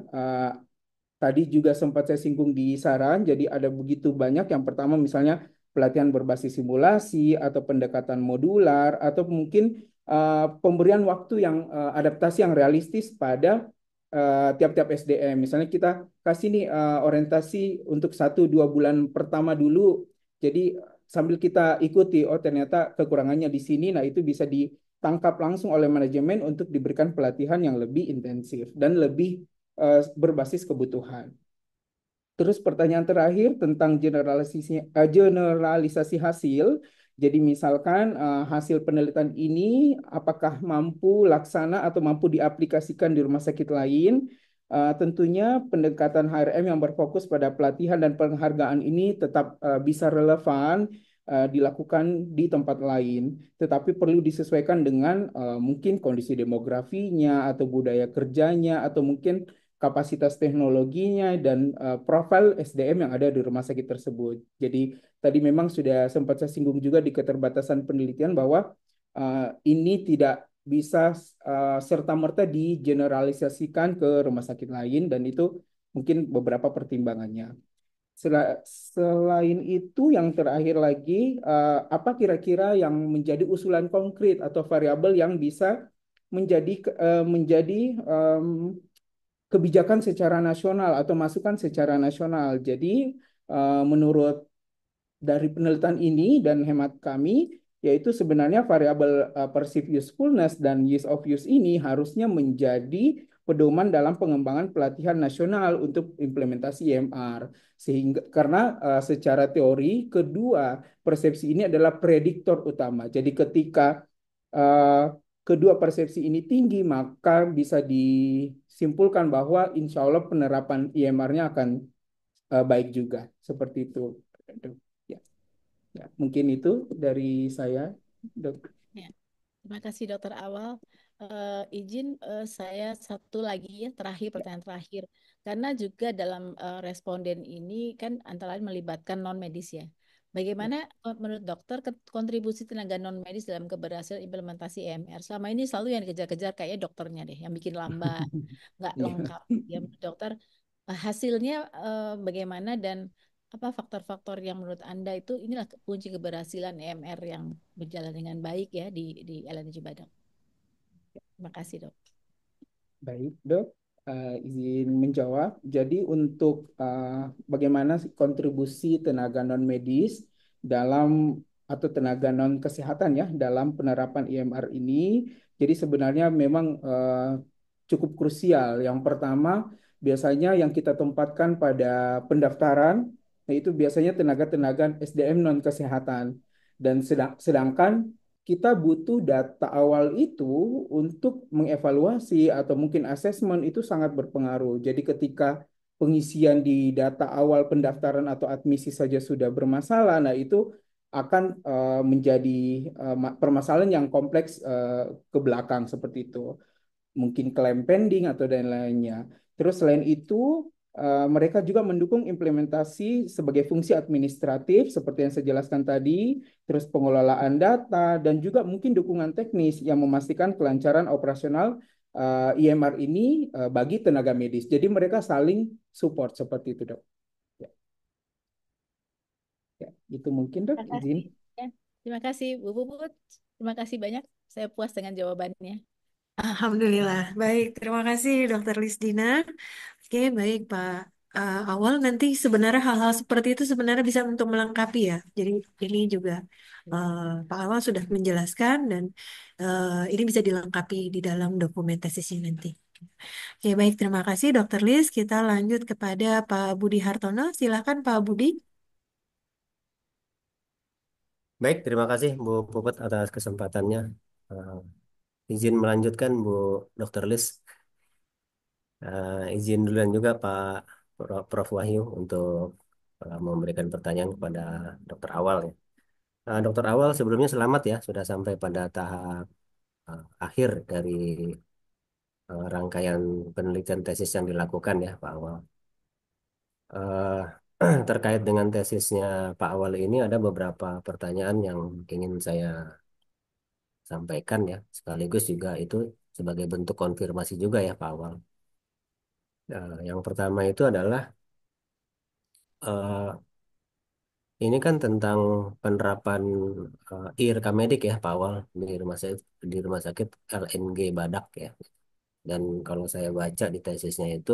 tadi juga sempat saya singgung di saran, jadi ada begitu banyak. Yang pertama misalnya pelatihan berbasis simulasi atau pendekatan modular atau mungkin pemberian waktu yang adaptasi yang realistis pada tiap-tiap SDM. Misalnya kita kasih nih orientasi untuk 1-2 bulan pertama dulu. Jadi sambil kita ikuti, oh ternyata kekurangannya di sini, nah itu bisa ditangkap langsung oleh manajemen untuk diberikan pelatihan yang lebih intensif dan lebih berbasis kebutuhan. Terus pertanyaan terakhir tentang generalisasi hasil. Jadi misalkan hasil penelitian ini apakah mampu laksana atau mampu diaplikasikan di rumah sakit lain. Tentunya pendekatan HRM yang berfokus pada pelatihan dan penghargaan ini tetap bisa relevan dilakukan di tempat lain. Tetapi perlu disesuaikan dengan mungkin kondisi demografinya atau budaya kerjanya atau mungkin kapasitas teknologinya dan profil SDM yang ada di rumah sakit tersebut. Jadi tadi memang sudah sempat saya singgung juga di keterbatasan penelitian bahwa ini tidak bisa serta-merta digeneralisasikan ke rumah sakit lain dan itu mungkin beberapa pertimbangannya. Selain itu yang terakhir lagi, apa kira-kira yang menjadi usulan konkret atau variabel yang bisa menjadi kebijakan secara nasional atau masukan secara nasional. Jadi menurut dari penelitian ini dan hemat kami, yaitu sebenarnya variabel perceived usefulness dan use of use ini harusnya menjadi pedoman dalam pengembangan pelatihan nasional untuk implementasi IMR. Sehingga karena secara teori kedua persepsi ini adalah prediktor utama. Jadi ketika kedua persepsi ini tinggi, maka bisa disimpulkan bahwa insya Allah penerapan IMR-nya akan baik juga. Seperti itu. Ya. Ya, mungkin itu dari saya, Dok. Ya, terima kasih Dokter Awal. Izin saya satu lagi ya terakhir pertanyaan terakhir karena juga dalam responden ini kan antara lain melibatkan non medis ya. Ya. Bagaimana menurut dokter kontribusi tenaga non medis dalam keberhasilan implementasi EMR? Selama ini selalu yang dikejar-kejar kayaknya dokternya deh yang bikin lambat, nggak Iya. lengkap. Ya menurut dokter hasilnya bagaimana dan apa faktor-faktor yang menurut Anda itu inilah kunci keberhasilan EMR yang berjalan dengan baik ya di LNG Badak. Terima kasih, Dok. Baik, Dok. Izin menjawab. Jadi untuk bagaimana sih kontribusi tenaga non medis dalam atau tenaga non kesehatan ya dalam penerapan IMR ini, jadi sebenarnya memang cukup krusial. Yang pertama, biasanya yang kita tempatkan pada pendaftaran, yaitu biasanya tenaga-tenaga SDM non kesehatan. Dan sedangkan kita butuh data awal itu untuk mengevaluasi atau mungkin asesmen itu sangat berpengaruh. Jadi ketika pengisian di data awal pendaftaran atau admisi saja sudah bermasalah, nah itu akan menjadi permasalahan yang kompleks ke belakang seperti itu, mungkin klaim pending atau dan lainnya. Terus selain itu mereka juga mendukung implementasi sebagai fungsi administratif seperti yang saya jelaskan tadi, terus pengelolaan data dan juga mungkin dukungan teknis yang memastikan kelancaran operasional IMR ini bagi tenaga medis. Jadi mereka saling support seperti itu, Dok. Ya, ya, itu mungkin, Dok, Terima izin. kasih. Ya, terima kasih, Bu Puput. Terima kasih banyak. Saya puas dengan jawabannya. Alhamdulillah. Baik, terima kasih Dokter Lisdina. Oke, baik Pak. Awal nanti sebenarnya hal-hal seperti itu sebenarnya bisa untuk melengkapi ya. Jadi ini juga eh, Pak Awal sudah menjelaskan dan ini bisa dilengkapi di dalam dokumentasinya nanti. Oke, baik. Terima kasih Dokter Lis. Kita lanjut kepada Pak Budi Hartono. Silakan Pak Budi. Baik, terima kasih Bu Puput atas kesempatannya. Eh, izin melanjutkan Bu Dr. Lis. Izin duluan juga Pak Prof. Wahyu untuk memberikan pertanyaan kepada Dokter Awal ya. Dokter Awal sebelumnya selamat ya sudah sampai pada tahap akhir dari rangkaian penelitian tesis yang dilakukan ya Pak Awal. Eh, terkait dengan tesisnya Pak Awal ini ada beberapa pertanyaan yang ingin saya sampaikan ya, sekaligus juga itu sebagai bentuk konfirmasi juga ya Pak Awal. Yang pertama itu adalah eh, ini kan tentang penerapan IRK medik ya Pak Awal di rumah sakit LNG Badak ya. Dan kalau saya baca di tesisnya itu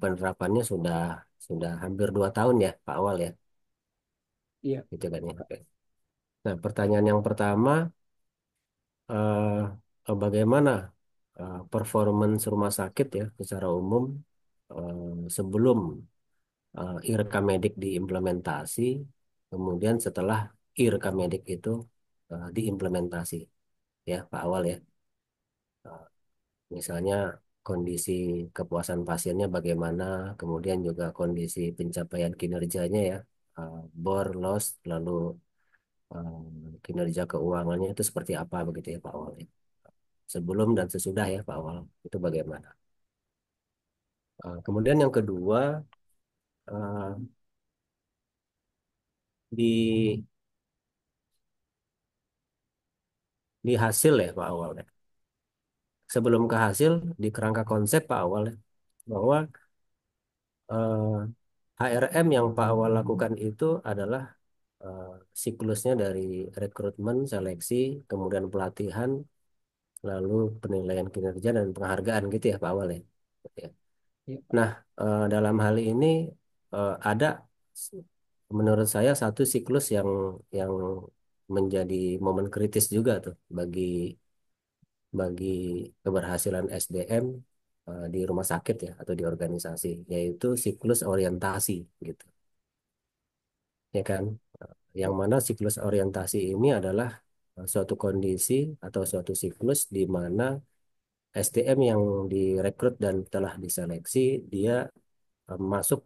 penerapannya sudah hampir 2 tahun ya Pak Awal ya, Iya. gitu kan ya. Oke. Nah, pertanyaan yang pertama, bagaimana performance rumah sakit ya secara umum sebelum IRK medik diimplementasi, kemudian setelah IRK medik itu diimplementasi ya Pak Awal ya. Eh, Misalnya kondisi kepuasan pasiennya bagaimana, kemudian juga kondisi pencapaian kinerjanya ya, bor, loss, lalu kinerja keuangannya itu seperti apa begitu ya Pak Awal ya. Sebelum dan sesudah ya Pak Awal itu bagaimana. Kemudian yang kedua, eh, di di hasil ya Pak Awal ya. Sebelum ke hasil di kerangka konsep Pak Awal ya, bahwa eh, HRM yang Pak Awal lakukan itu adalah eh, siklusnya dari rekrutmen, seleksi, kemudian pelatihan, lalu penilaian kinerja dan penghargaan gitu ya Pak Awal ya. Gitu ya. Iya. Nah, dalam hal ini ada menurut saya satu siklus yang menjadi momen kritis juga tuh bagi keberhasilan SDM di rumah sakit ya atau di organisasi, yaitu siklus orientasi gitu ya kan. Yang mana siklus orientasi ini adalah suatu kondisi atau suatu siklus di mana SDM yang direkrut dan telah diseleksi dia masuk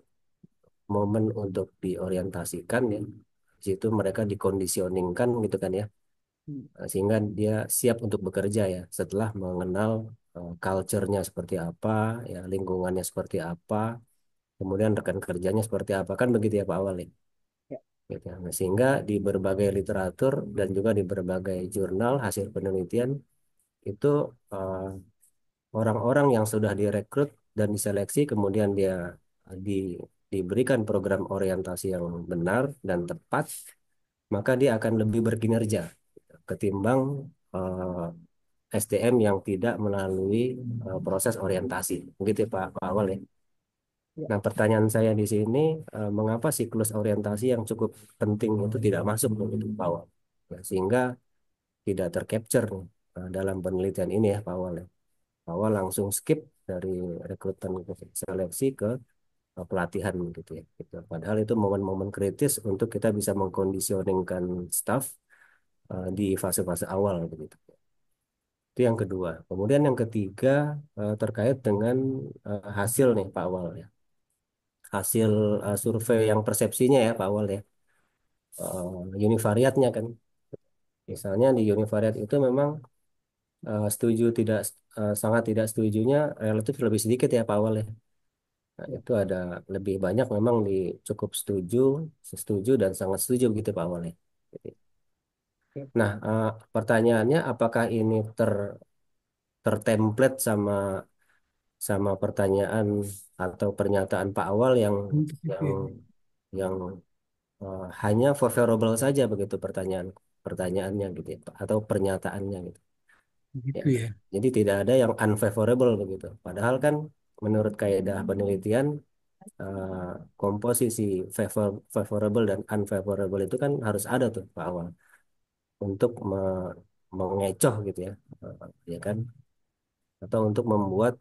momen untuk diorientasikan ya Di situ mereka dikondisioningkan gitu kan ya. Hmm. Sehingga dia siap untuk bekerja ya setelah mengenal culture-nya seperti apa, ya lingkungannya seperti apa, kemudian rekan kerjanya seperti apa kan begitu ya Pak Awal ya. Ya. Gitu ya. Nah, sehingga di berbagai literatur dan juga di berbagai jurnal hasil penelitian itu eh, orang-orang yang sudah direkrut dan diseleksi kemudian dia di, diberikan program orientasi yang benar dan tepat, maka dia akan lebih berkinerja ketimbang eh, SDM yang tidak melalui proses orientasi. Begitu ya Pak Awal ya. Ya. Nah, pertanyaan saya di sini, mengapa siklus orientasi yang cukup penting itu tidak masuk begitu Pak Awal? Ya, sehingga tidak tercapture nih, dalam penelitian ini ya Pak Awal ya. Pak Awal langsung skip dari rekrutmen ke seleksi ke pelatihan gitu ya. Gitu. Padahal itu momen-momen kritis untuk kita bisa mengkondisioningkan staff di fase-fase awal begitu. Itu yang kedua. Kemudian yang ketiga terkait dengan hasil nih Pak Awal ya. Hasil survei yang persepsinya ya Pak Awal ya. Univariatnya kan. Misalnya di univariat itu memang setuju tidak sangat tidak setujunya relatif lebih sedikit ya Pak Awal ya. Nah, Ya. itu ada lebih banyak memang di cukup setuju, setuju dan sangat setuju gitu Pak Awal ya. Ya. Nah, pertanyaannya apakah ini tertemplate sama sama pertanyaan atau pernyataan Pak Awal yang yang hanya favorable saja begitu pertanyaannya gitu ya Pak, atau pernyataannya gitu ya. Gitu ya. Jadi tidak ada yang unfavorable begitu. Padahal kan menurut kaidah penelitian eh, komposisi favorable dan unfavorable itu kan harus ada tuh Pak Awal untuk mengecoh gitu ya, ya kan, atau untuk membuat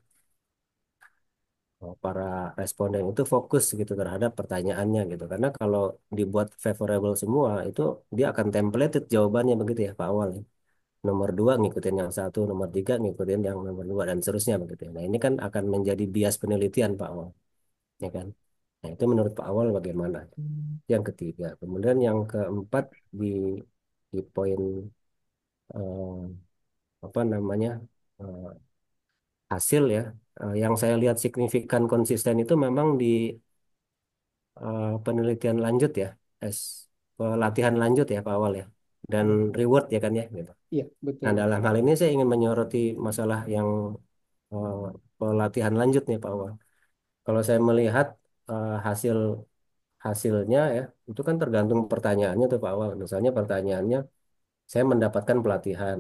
para responden itu fokus gitu terhadap pertanyaannya gitu. Karena kalau dibuat favorable semua itu dia akan templated jawabannya begitu ya Pak Awal ya. Nomor dua ngikutin yang satu, nomor tiga ngikutin yang nomor dua dan seterusnya begitu ya. Nah ini kan akan menjadi bias penelitian Pak Awal, ya kan. Nah itu menurut Pak Awal bagaimana? Yang ketiga, kemudian yang keempat di poin eh, apa namanya eh, hasil ya, yang saya lihat signifikan konsisten itu memang di penelitian lanjut ya, es pelatihan lanjut ya Pak Awal ya, dan Ya. reward ya kan ya gitu. Iya, Nah betul. dalam hal ini saya ingin menyoroti masalah yang eh, pelatihan lanjut nih Pak Awal. Kalau saya melihat hasil hasilnya ya, itu kan tergantung pertanyaannya tuh Pak Awal. Misalnya pertanyaannya, saya mendapatkan pelatihan,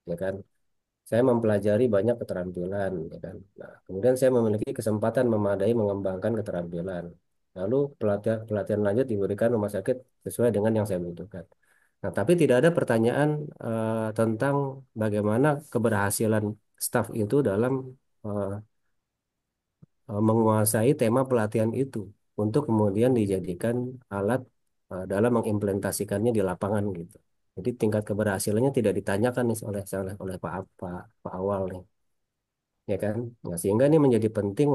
ya kan? Saya mempelajari banyak keterampilan, ya kan? Nah, kemudian saya memiliki kesempatan memadai mengembangkan keterampilan. Lalu pelatihan pelatihan lanjut diberikan rumah sakit sesuai dengan yang saya butuhkan. Nah, tapi tidak ada pertanyaan tentang bagaimana keberhasilan staf itu dalam eh, menguasai tema pelatihan itu untuk kemudian dijadikan alat dalam mengimplementasikannya di lapangan gitu. Jadi tingkat keberhasilannya tidak ditanyakan nih oleh Pak Awal nih, ya kan? Nah, sehingga ini menjadi penting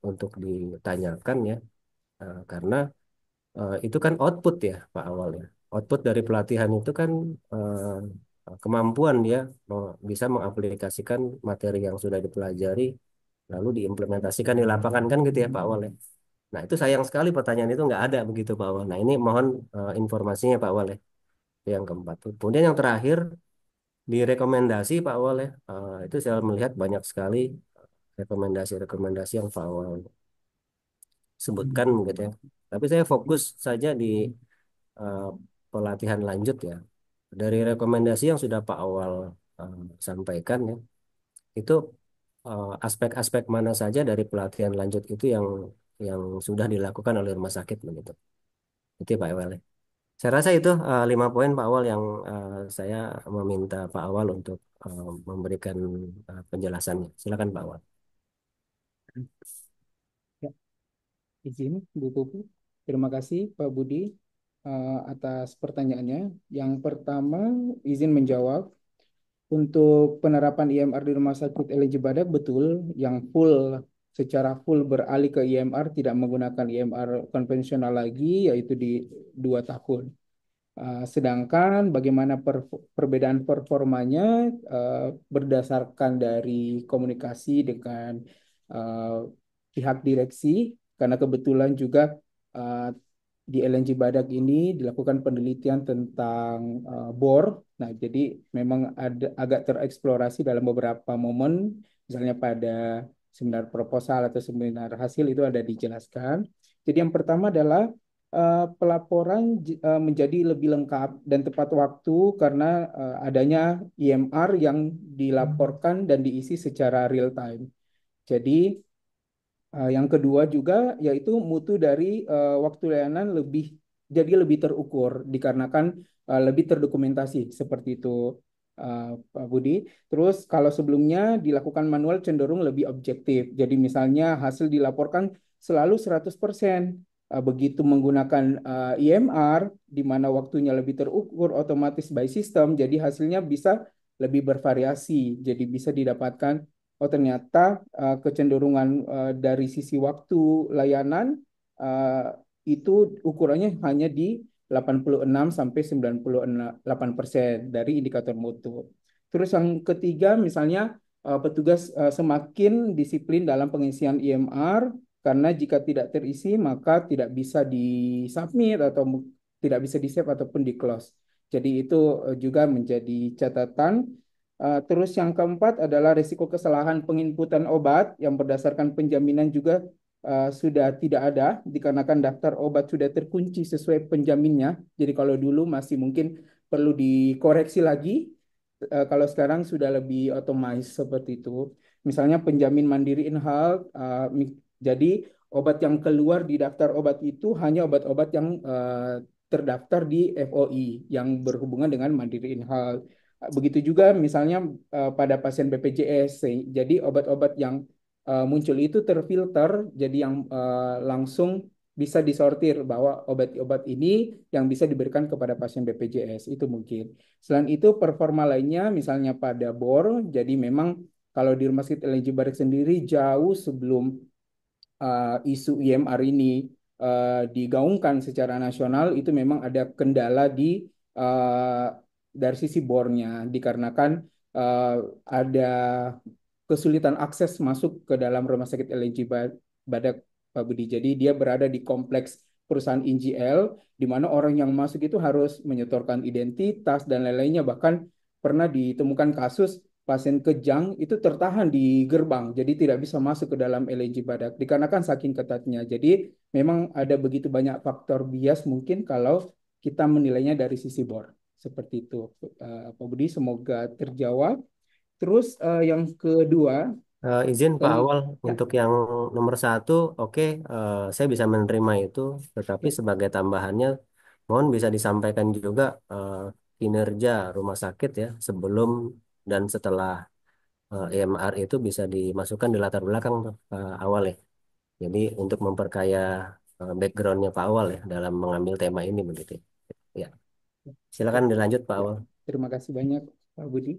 untuk ditanyakan ya, karena itu kan output ya Pak Awal ya. Output dari pelatihan itu kan kemampuan dia bisa mengaplikasikan materi yang sudah dipelajari lalu diimplementasikan di lapangan kan gitu ya Pak Awal ya. Nah itu sayang sekali pertanyaan itu nggak ada begitu Pak Awal. Nah ini mohon informasinya Pak Awal ya. Itu yang keempat. Kemudian yang terakhir di rekomendasi Pak Awal ya, itu saya melihat banyak sekali rekomendasi-rekomendasi yang Pak Awal sebutkan gitu ya. Tapi saya fokus saja di eh, pelatihan lanjut ya. Dari rekomendasi yang sudah Pak Awal eh, sampaikan ya, itu aspek-aspek mana saja dari pelatihan lanjut itu yang sudah dilakukan oleh rumah sakit begitu. Itu ya, Pak Awal ya. Saya rasa itu 5 poin Pak Awal yang saya meminta Pak Awal untuk memberikan penjelasannya. Silakan Pak Awal. Ya, izin Bu Pupu. Terima kasih Pak Budi atas pertanyaannya. Yang pertama, izin menjawab. Untuk penerapan IMR di Rumah Sakit LJ Badak betul, yang secara full beralih ke IMR tidak menggunakan IMR konvensional lagi, yaitu di 2 tahun. Sedangkan bagaimana perbedaan performanya berdasarkan dari komunikasi dengan uh, pihak direksi, karena kebetulan juga uh, di LNG Badak ini dilakukan penelitian tentang bor. Nah, jadi memang ada agak tereksplorasi dalam beberapa momen, misalnya pada seminar proposal atau seminar hasil itu ada dijelaskan. Jadi yang pertama adalah pelaporan menjadi lebih lengkap dan tepat waktu karena adanya IMR yang dilaporkan dan diisi secara real time. Jadi yang kedua juga yaitu mutu dari waktu layanan jadi lebih terukur dikarenakan lebih terdokumentasi seperti itu, Pak Budi. Terus kalau sebelumnya dilakukan manual cenderung lebih objektif. Jadi misalnya hasil dilaporkan selalu 100%. Begitu menggunakan IMR di mana waktunya lebih terukur otomatis by system, jadi hasilnya bisa lebih bervariasi. Jadi bisa didapatkan oh ternyata kecenderungan dari sisi waktu layanan uh, itu ukurannya hanya di 86 sampai 98% dari indikator mutu. Terus yang ketiga misalnya petugas semakin disiplin dalam pengisian IMR karena jika tidak terisi maka tidak bisa disubmit atau tidak bisa di-save ataupun di-close. Jadi itu juga menjadi catatan. Terus yang keempat adalah risiko kesalahan penginputan obat yang berdasarkan penjaminan juga sudah tidak ada dikarenakan daftar obat sudah terkunci sesuai penjaminnya. Jadi kalau dulu masih mungkin perlu dikoreksi lagi, kalau sekarang sudah lebih otomatis seperti itu. Misalnya penjamin mandiri Inhalt, jadi obat yang keluar di daftar obat itu hanya obat-obat yang terdaftar di FOI yang berhubungan dengan mandiri Inhalt. Begitu juga misalnya pada pasien BPJS, jadi obat-obat yang muncul itu terfilter, jadi yang langsung bisa disortir bahwa obat-obat ini yang bisa diberikan kepada pasien BPJS itu mungkin. Selain itu performa lainnya misalnya pada BOR, jadi memang kalau di Rumah Sakit LNJ Barik sendiri jauh sebelum isu IMR ini digaungkan secara nasional itu memang ada kendala uh, dari sisi bornya dikarenakan uh, ada kesulitan akses masuk ke dalam rumah sakit LNJ Badak, Pak Budi. Jadi dia berada di kompleks perusahaan NGL di mana orang yang masuk itu harus menyetorkan identitas dan lain-lainnya. Bahkan pernah ditemukan kasus pasien kejang itu tertahan di gerbang, jadi tidak bisa masuk ke dalam LNJ Badak dikarenakan saking ketatnya. Jadi memang ada begitu banyak faktor bias mungkin kalau kita menilainya dari sisi bor. Seperti itu, Pak Budi. Semoga terjawab. Terus yang kedua, Izin Pak dan Awal ya, untuk yang nomor satu, oke, saya bisa menerima itu, tetapi ya, sebagai tambahannya, mohon bisa disampaikan juga kinerja rumah sakit ya sebelum dan setelah EMR itu bisa dimasukkan di latar belakang Pak Awal ya. Jadi untuk memperkaya backgroundnya Pak Awal ya dalam mengambil tema ini begitu. Ya, silakan dilanjut Pak ya. Awal. Terima kasih banyak, Pak Budi.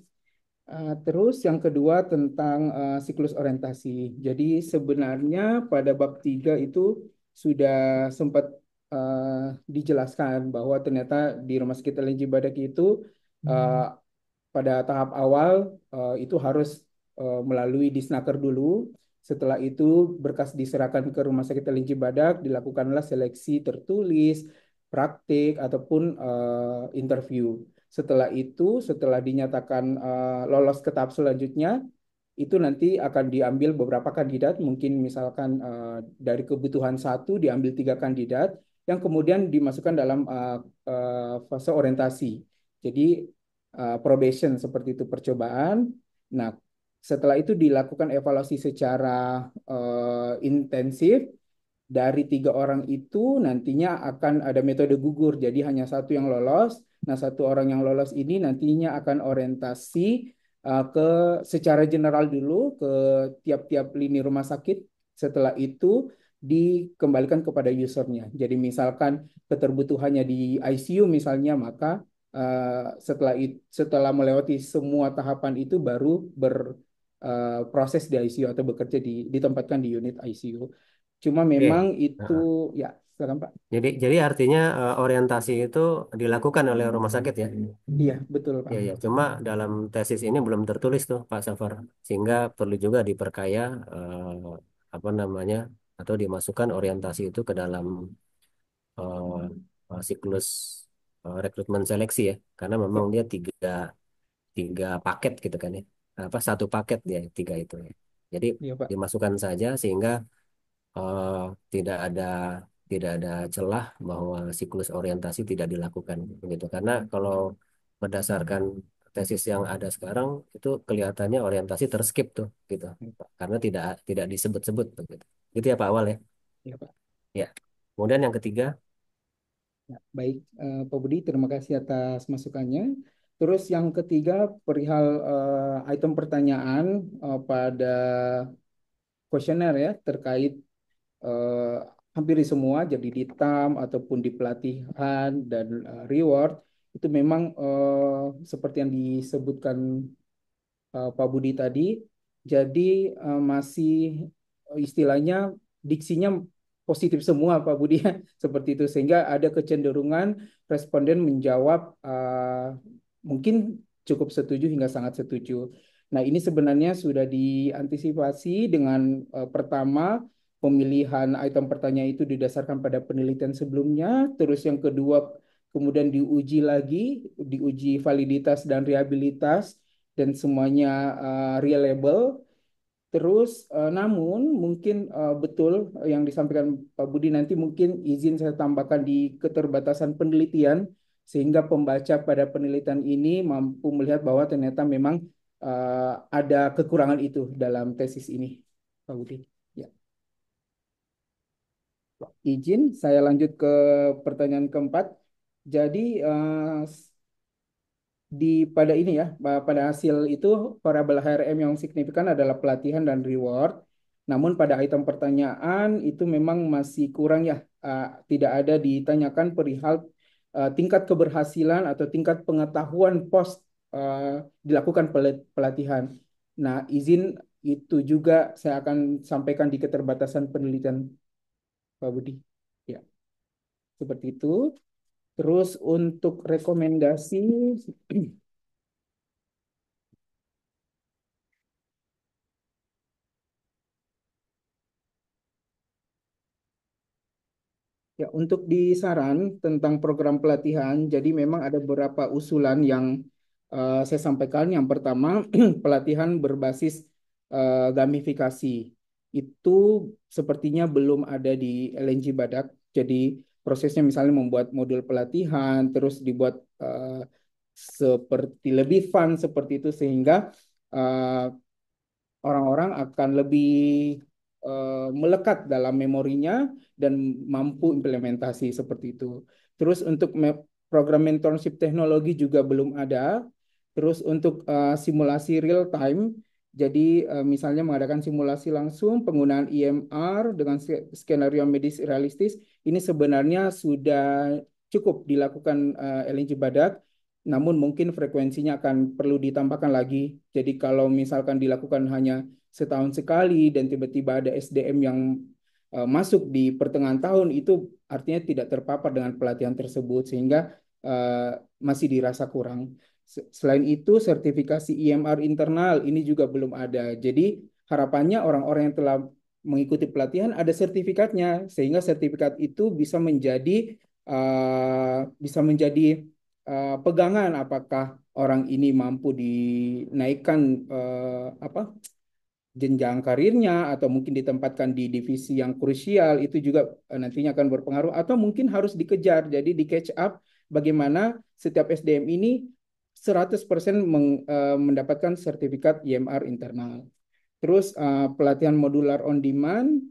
Terus yang kedua tentang siklus orientasi. Jadi sebenarnya pada bab 3 itu sudah sempat dijelaskan bahwa ternyata di Rumah Sakit LNJ Badak itu uh, pada tahap awal itu harus melalui disnaker dulu. Setelah itu berkas diserahkan ke Rumah Sakit LNJ Badak, dilakukanlah seleksi tertulis, praktik ataupun interview. Setelah itu, setelah dinyatakan lolos ke tahap selanjutnya, itu nanti akan diambil beberapa kandidat, mungkin misalkan dari kebutuhan satu diambil 3 kandidat, yang kemudian dimasukkan dalam fase orientasi. Jadi probation seperti itu percobaan. Nah, setelah itu dilakukan evaluasi secara intensif. Dari 3 orang itu nantinya akan ada metode gugur, jadi hanya satu yang lolos. Nah, 1 orang yang lolos ini nantinya akan orientasi ke secara general dulu ke tiap-tiap lini rumah sakit. Setelah itu dikembalikan kepada usernya. Jadi misalkan keterbutuhannya di ICU misalnya, maka setelah melewati semua tahapan itu baru berproses di ICU atau bekerja ditempatkan di unit ICU. Cuma memang Oke. itu Nah, ya Silakan Pak. Jadi artinya orientasi itu dilakukan oleh rumah sakit ya. Iya, betul Pak. Ya, ya. Cuma dalam tesis ini belum tertulis tuh Pak Safar, sehingga perlu juga diperkaya apa namanya atau dimasukkan orientasi itu ke dalam siklus rekrutmen seleksi ya, karena Ya, memang dia tiga tiga paket gitu kan ya, apa satu paket dia tiga itu ya. Jadi iya Pak. dimasukkan saja sehingga eh, tidak ada tidak ada celah bahwa siklus orientasi tidak dilakukan begitu. Karena kalau berdasarkan tesis yang ada sekarang itu kelihatannya orientasi terskip tuh gitu. Karena tidak tidak disebut-sebut begitu. Gitu ya Pak Awal ya. Iya Pak. Ya. Kemudian yang ketiga, Ya, baik, Pak Budi, terima kasih atas masukannya. Terus yang ketiga, perihal item pertanyaan pada kuesioner ya, terkait eh, hampir di semua, jadi di TAM ataupun di pelatihan dan reward, itu memang seperti yang disebutkan Pak Budi tadi, jadi masih istilahnya diksinya positif semua Pak Budi ya, seperti itu sehingga ada kecenderungan responden menjawab mungkin cukup setuju hingga sangat setuju. Nah, ini sebenarnya sudah diantisipasi dengan pertama pemilihan item pertanyaan itu didasarkan pada penelitian sebelumnya, terus yang kedua kemudian diuji lagi, diuji validitas dan reliabilitas dan semuanya reliable. Terus namun mungkin betul yang disampaikan Pak Budi nanti mungkin izin saya tambahkan di keterbatasan penelitian sehingga pembaca pada penelitian ini mampu melihat bahwa ternyata memang ada kekurangan itu dalam tesis ini, Pak Budi. Ya, izin saya lanjut ke pertanyaan keempat. Jadi pada ini ya, pada hasil itu variabel HRM yang signifikan adalah pelatihan dan reward. Namun pada item pertanyaan itu memang masih kurang ya, tidak ada ditanyakan perihal tingkat keberhasilan atau tingkat pengetahuan post dilakukan pelatihan. Nah, izin itu juga saya akan sampaikan di keterbatasan penelitian Pak Budi. Ya, seperti itu. Terus untuk rekomendasi ya, untuk di saran tentang program pelatihan, jadi memang ada beberapa usulan yang saya sampaikan. Yang pertama, pelatihan berbasis gamifikasi. Itu sepertinya belum ada di LNG Badak. Jadi prosesnya misalnya membuat modul pelatihan, terus dibuat seperti lebih fun seperti itu sehingga eh, orang-orang akan lebih melekat dalam memorinya dan mampu implementasi seperti itu. Terus untuk program mentorship teknologi juga belum ada. Terus untuk simulasi real time, jadi misalnya mengadakan simulasi langsung penggunaan EMR dengan skenario medis realistis, ini sebenarnya sudah cukup dilakukan LNG Badak, namun mungkin frekuensinya akan perlu ditambahkan lagi. Jadi kalau misalkan dilakukan hanya setahun sekali dan tiba-tiba ada SDM yang masuk di pertengahan tahun, itu artinya tidak terpapar dengan pelatihan tersebut sehingga masih dirasa kurang. Selain itu, sertifikasi IMR internal ini juga belum ada. Jadi harapannya orang-orang yang telah mengikuti pelatihan ada sertifikatnya sehingga sertifikat itu bisa menjadi pegangan apakah orang ini mampu dinaikkan apa jenjang karirnya atau mungkin ditempatkan di divisi yang krusial itu juga nantinya akan berpengaruh atau mungkin harus dikejar jadi di catch up bagaimana setiap SDM ini 100% mendapatkan sertifikat IMR internal. Terus pelatihan modular on demand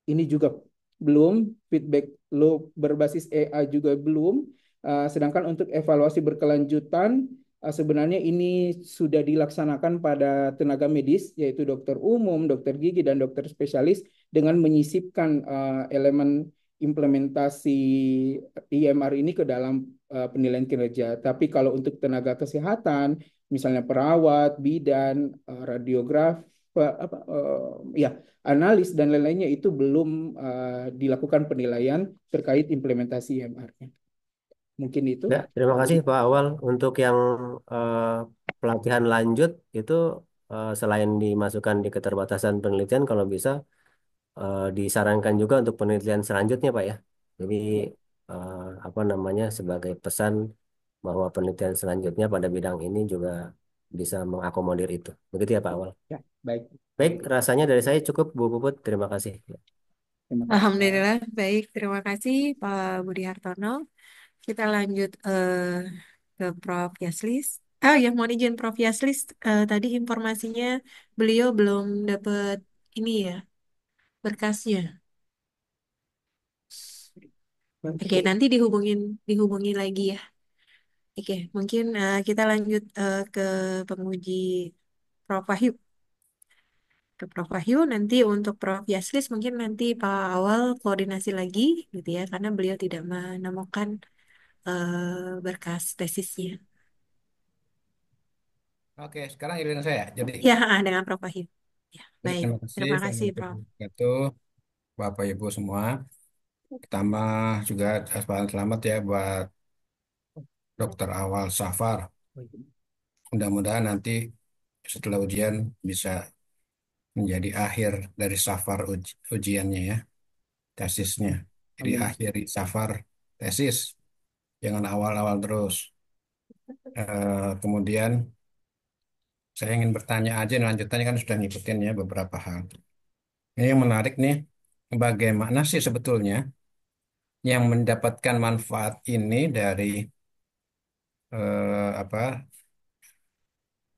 ini juga belum, feedback loop berbasis AI juga belum. Sedangkan untuk evaluasi berkelanjutan, sebenarnya ini sudah dilaksanakan pada tenaga medis, yaitu dokter umum, dokter gigi, dan dokter spesialis, dengan menyisipkan elemen implementasi IMR ini ke dalam penilaian kinerja. Tapi kalau untuk tenaga kesehatan, misalnya perawat, bidan, radiograf, ya analis dan lain-lainnya itu belum dilakukan penilaian terkait implementasi IMR-nya. Mungkin itu. Ya, terima kasih Pak Awal. Untuk yang eh, pelatihan lanjut itu selain dimasukkan di keterbatasan penelitian, kalau bisa disarankan juga untuk penelitian selanjutnya Pak ya. Jadi eh, apa namanya sebagai pesan bahwa penelitian selanjutnya pada bidang ini juga bisa mengakomodir itu. Begitu ya Pak Awal. Ya, baik. Baik, rasanya dari saya cukup Bu Puput. Terima kasih. Terima kasih. Alhamdulillah, baik. Terima kasih Pak Budi Hartono. Kita lanjut ke Prof. Yaslis. Yang mau izin Prof. Yaslis, tadi informasinya beliau belum dapat ini ya, berkasnya. Oke, Oke. nanti dihubungin lagi ya. Oke, mungkin kita lanjut ke penguji Prof. Wahyu. Ke Prof. Wahyu, nanti untuk Prof. Yaslis mungkin nanti Pak Awal koordinasi lagi gitu ya, karena beliau tidak menemukan berkas tesisnya. Oke, sekarang giliran saya. Jadi, Ya, dengan Prof. Wahyu. Ya, baik. terima kasih. Terima kasih, Assalamualaikum Prof. warahmatullahi wabarakatuh. Bapak Ibu semua. Pertama juga selamat ya buat Dokter Awal Safar. Mudah-mudahan nanti setelah ujian bisa menjadi akhir dari safar ujiannya ya, tesisnya. Jadi Amin. akhiri safar tesis, jangan awal-awal terus. Kemudian saya ingin bertanya aja, lanjutannya kan sudah ngikutin ya beberapa hal. Ini yang menarik nih, bagaimana sih sebetulnya yang mendapatkan manfaat ini dari apa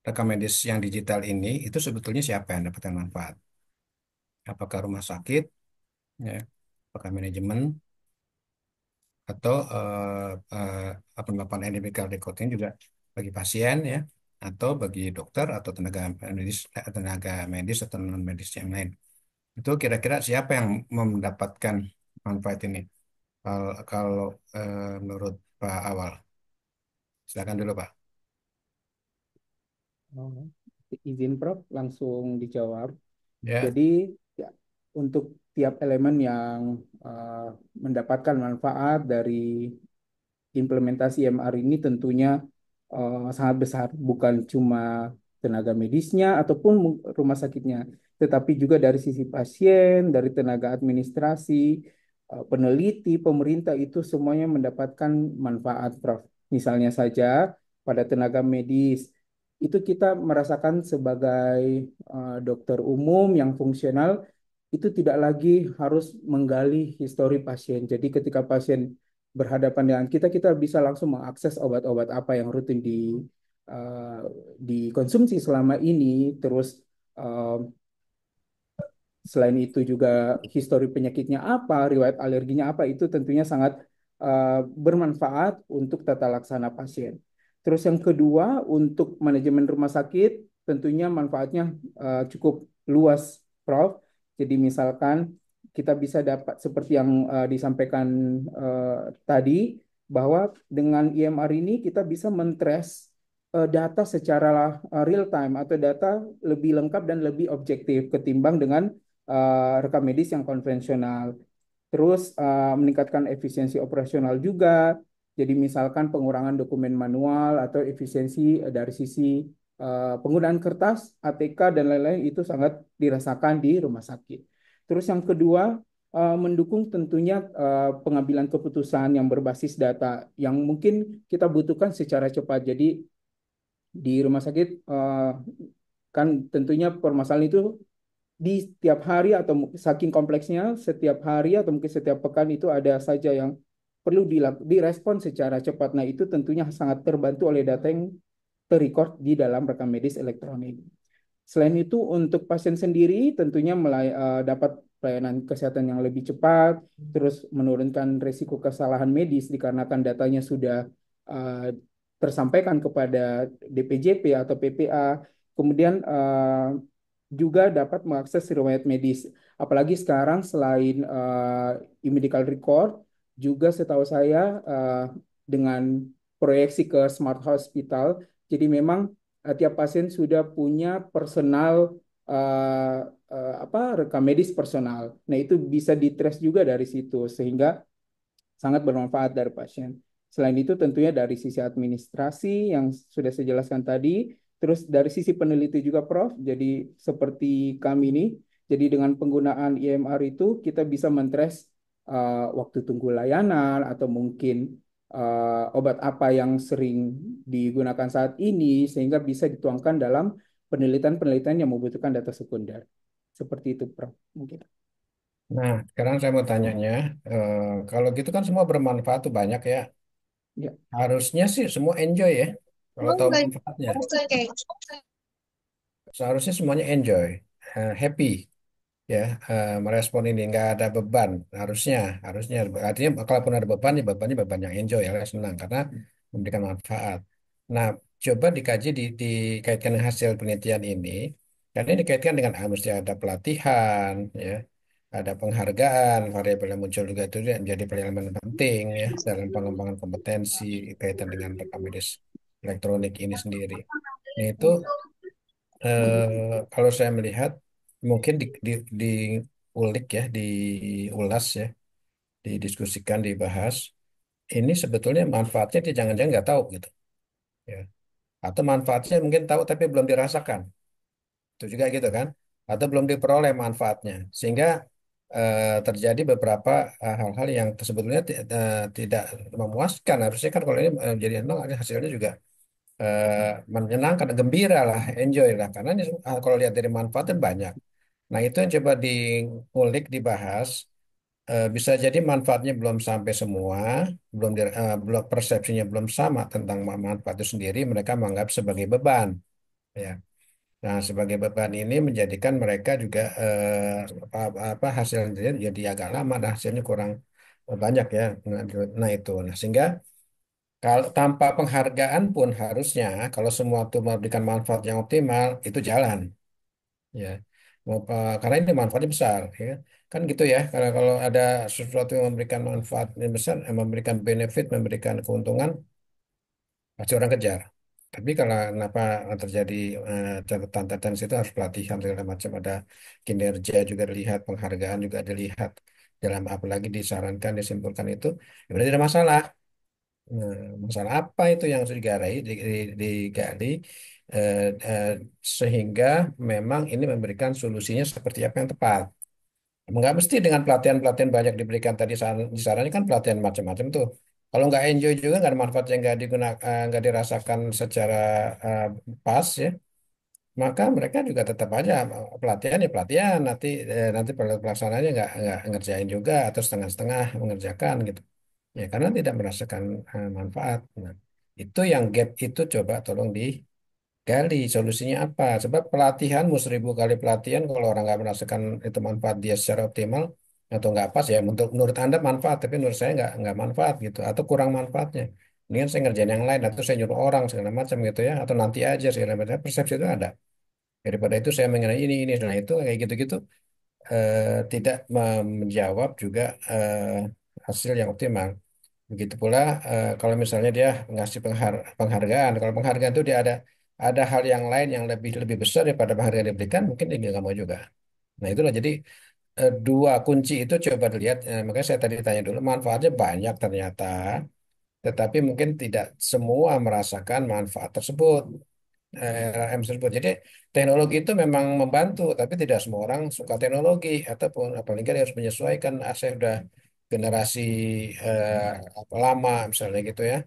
rekam medis yang digital ini itu sebetulnya siapa yang dapatkan manfaat? Apakah rumah sakit, ya, apakah manajemen atau penerapan medical recording juga bagi pasien ya, atau bagi dokter atau tenaga medis atau non medis yang lain. Itu kira-kira siapa yang mendapatkan manfaat ini? Kalau menurut Pak Awal, silakan dulu Pak. Oh, izin Prof, langsung dijawab. Ya, Jadi ya, untuk tiap elemen yang mendapatkan manfaat dari implementasi MR ini tentunya sangat besar, bukan cuma tenaga medisnya ataupun rumah sakitnya, tetapi juga dari sisi pasien, dari tenaga administrasi, peneliti, pemerintah itu semuanya mendapatkan manfaat, Prof. Misalnya saja pada tenaga medis itu kita merasakan sebagai dokter umum yang fungsional itu tidak lagi harus menggali histori pasien. Jadi ketika pasien berhadapan dengan kita, kita bisa langsung mengakses obat-obat apa yang rutin uh, dikonsumsi selama ini. Terus uh, selain itu juga histori penyakitnya apa, riwayat alerginya apa, itu tentunya sangat bermanfaat untuk tata laksana pasien. Terus yang kedua, untuk manajemen rumah sakit, tentunya manfaatnya cukup luas, Prof. Jadi misalkan kita bisa dapat seperti yang disampaikan tadi, bahwa dengan IMR ini kita bisa mentrace data secara real time atau data lebih lengkap dan lebih objektif ketimbang dengan rekam medis yang konvensional. Terus meningkatkan efisiensi operasional juga. Jadi misalkan pengurangan dokumen manual atau efisiensi dari sisi penggunaan kertas, ATK dan lain-lain itu sangat dirasakan di rumah sakit. Terus yang kedua mendukung tentunya pengambilan keputusan yang berbasis data yang mungkin kita butuhkan secara cepat. Jadi di rumah sakit kan tentunya permasalahan itu di setiap hari atau saking kompleksnya setiap hari atau mungkin setiap pekan itu ada saja yang perlu direspon secara cepat. Nah, itu tentunya sangat terbantu oleh data yang terrecord di dalam rekam medis elektronik. Selain itu, untuk pasien sendiri tentunya dapat pelayanan kesehatan yang lebih cepat, terus menurunkan risiko kesalahan medis dikarenakan datanya sudah uh, tersampaikan kepada DPJP atau PPA. Kemudian juga dapat mengakses riwayat medis. Apalagi sekarang selain e-medical record, juga setahu saya dengan proyeksi ke smart hospital, jadi memang tiap pasien sudah punya personal eh, apa rekam medis personal. Nah, itu bisa ditrace juga dari situ sehingga sangat bermanfaat dari pasien. Selain itu tentunya dari sisi administrasi yang sudah saya jelaskan tadi, terus dari sisi peneliti juga Prof. Jadi seperti kami ini, jadi dengan penggunaan IMR itu kita bisa mentrace waktu tunggu layanan atau mungkin obat apa yang sering digunakan saat ini sehingga bisa dituangkan dalam penelitian-penelitian yang membutuhkan data sekunder. Seperti itu, Prof. Mungkin. Nah, sekarang saya mau tanyanya, kalau gitu kan semua bermanfaat tuh banyak ya. Ya. Harusnya sih semua enjoy ya, kalau Oh, tahu enggak. manfaatnya. Oke. Seharusnya semuanya enjoy, happy ya, merespon ini nggak ada beban. Harusnya, harusnya. Artinya kalaupun ada beban, ya bebannya beban yang enjoy ya, senang karena memberikan manfaat. Nah, coba dikaji, dikaitkan dengan hasil penelitian ini. Karena ini dikaitkan dengan mesti ada pelatihan, ya, ada penghargaan, variabel yang muncul juga itu menjadi elemen penting ya dalam pengembangan kompetensi kaitan dengan rekam medis elektronik ini sendiri. Nah, itu kalau saya melihat mungkin diulik ya, diulas ya, didiskusikan, dibahas. Ini sebetulnya manfaatnya dia jangan-jangan nggak tahu gitu, ya. Atau manfaatnya mungkin tahu tapi belum dirasakan, itu juga gitu kan? Atau belum diperoleh manfaatnya, sehingga terjadi beberapa hal-hal yang sebetulnya tidak memuaskan. Harusnya kan kalau ini jadi memang hasilnya juga menyenangkan, gembira lah, enjoy lah. Karena ini, kalau lihat dari manfaatnya banyak. Nah, itu yang coba diulik, dibahas. Bisa jadi manfaatnya belum sampai semua, belum persepsinya belum sama tentang manfaat itu sendiri. Mereka menganggap sebagai beban, ya. Nah, sebagai beban ini menjadikan mereka juga apa hasilnya jadi agak lama, dan hasilnya kurang banyak ya. Nah, itu. Nah, sehingga kalau tanpa penghargaan pun harusnya kalau semua itu memberikan manfaat yang optimal itu jalan, ya. Karena ini manfaatnya besar, ya. Kan gitu ya. Karena kalau ada sesuatu yang memberikan manfaat yang besar, memberikan benefit, memberikan keuntungan, pasti orang kejar. Tapi kalau kenapa terjadi catatan-catatan situ harus pelatihan segala macam, ada kinerja juga dilihat, penghargaan juga dilihat, dalam apalagi disarankan, disimpulkan itu, ya berarti ada masalah. Nah, masalah apa itu yang harus digali, eh, eh, sehingga memang ini memberikan solusinya seperti apa yang tepat. Nggak mesti dengan pelatihan-pelatihan banyak diberikan tadi, disarankan kan pelatihan macam-macam tuh. Kalau nggak enjoy juga, nggak ada manfaatnya, nggak digunakan, nggak dirasakan secara eh, pas ya, maka mereka juga tetap aja pelatihan ya pelatihan, nanti pelaksanaannya nggak ngerjain juga atau setengah-setengah mengerjakan gitu. Ya, karena tidak merasakan manfaat. Nah, itu yang gap itu coba tolong digali solusinya apa. Sebab pelatihan, mau 1.000 kali pelatihan, kalau orang nggak merasakan itu manfaat dia secara optimal atau nggak pas ya, menurut Anda manfaat, tapi menurut saya nggak manfaat gitu, atau kurang manfaatnya. Mendingan saya ngerjain yang lain, atau saya nyuruh orang segala macam gitu ya, atau nanti aja segala macam. Persepsi itu ada. Daripada itu saya mengenai ini. Nah, itu kayak gitu-gitu tidak menjawab juga hasil yang optimal. Begitu pula kalau misalnya dia ngasih penghargaan. Kalau penghargaan itu dia ada hal yang lain yang lebih lebih besar daripada penghargaan yang diberikan, mungkin dia nggak mau juga. Nah, itulah jadi dua kunci itu coba dilihat. Makanya saya tadi tanya dulu, manfaatnya banyak ternyata, tetapi mungkin tidak semua merasakan manfaat tersebut. RM tersebut. Jadi teknologi itu memang membantu, tapi tidak semua orang suka teknologi, ataupun apalagi dia harus menyesuaikan. Saya udah generasi lama misalnya gitu ya.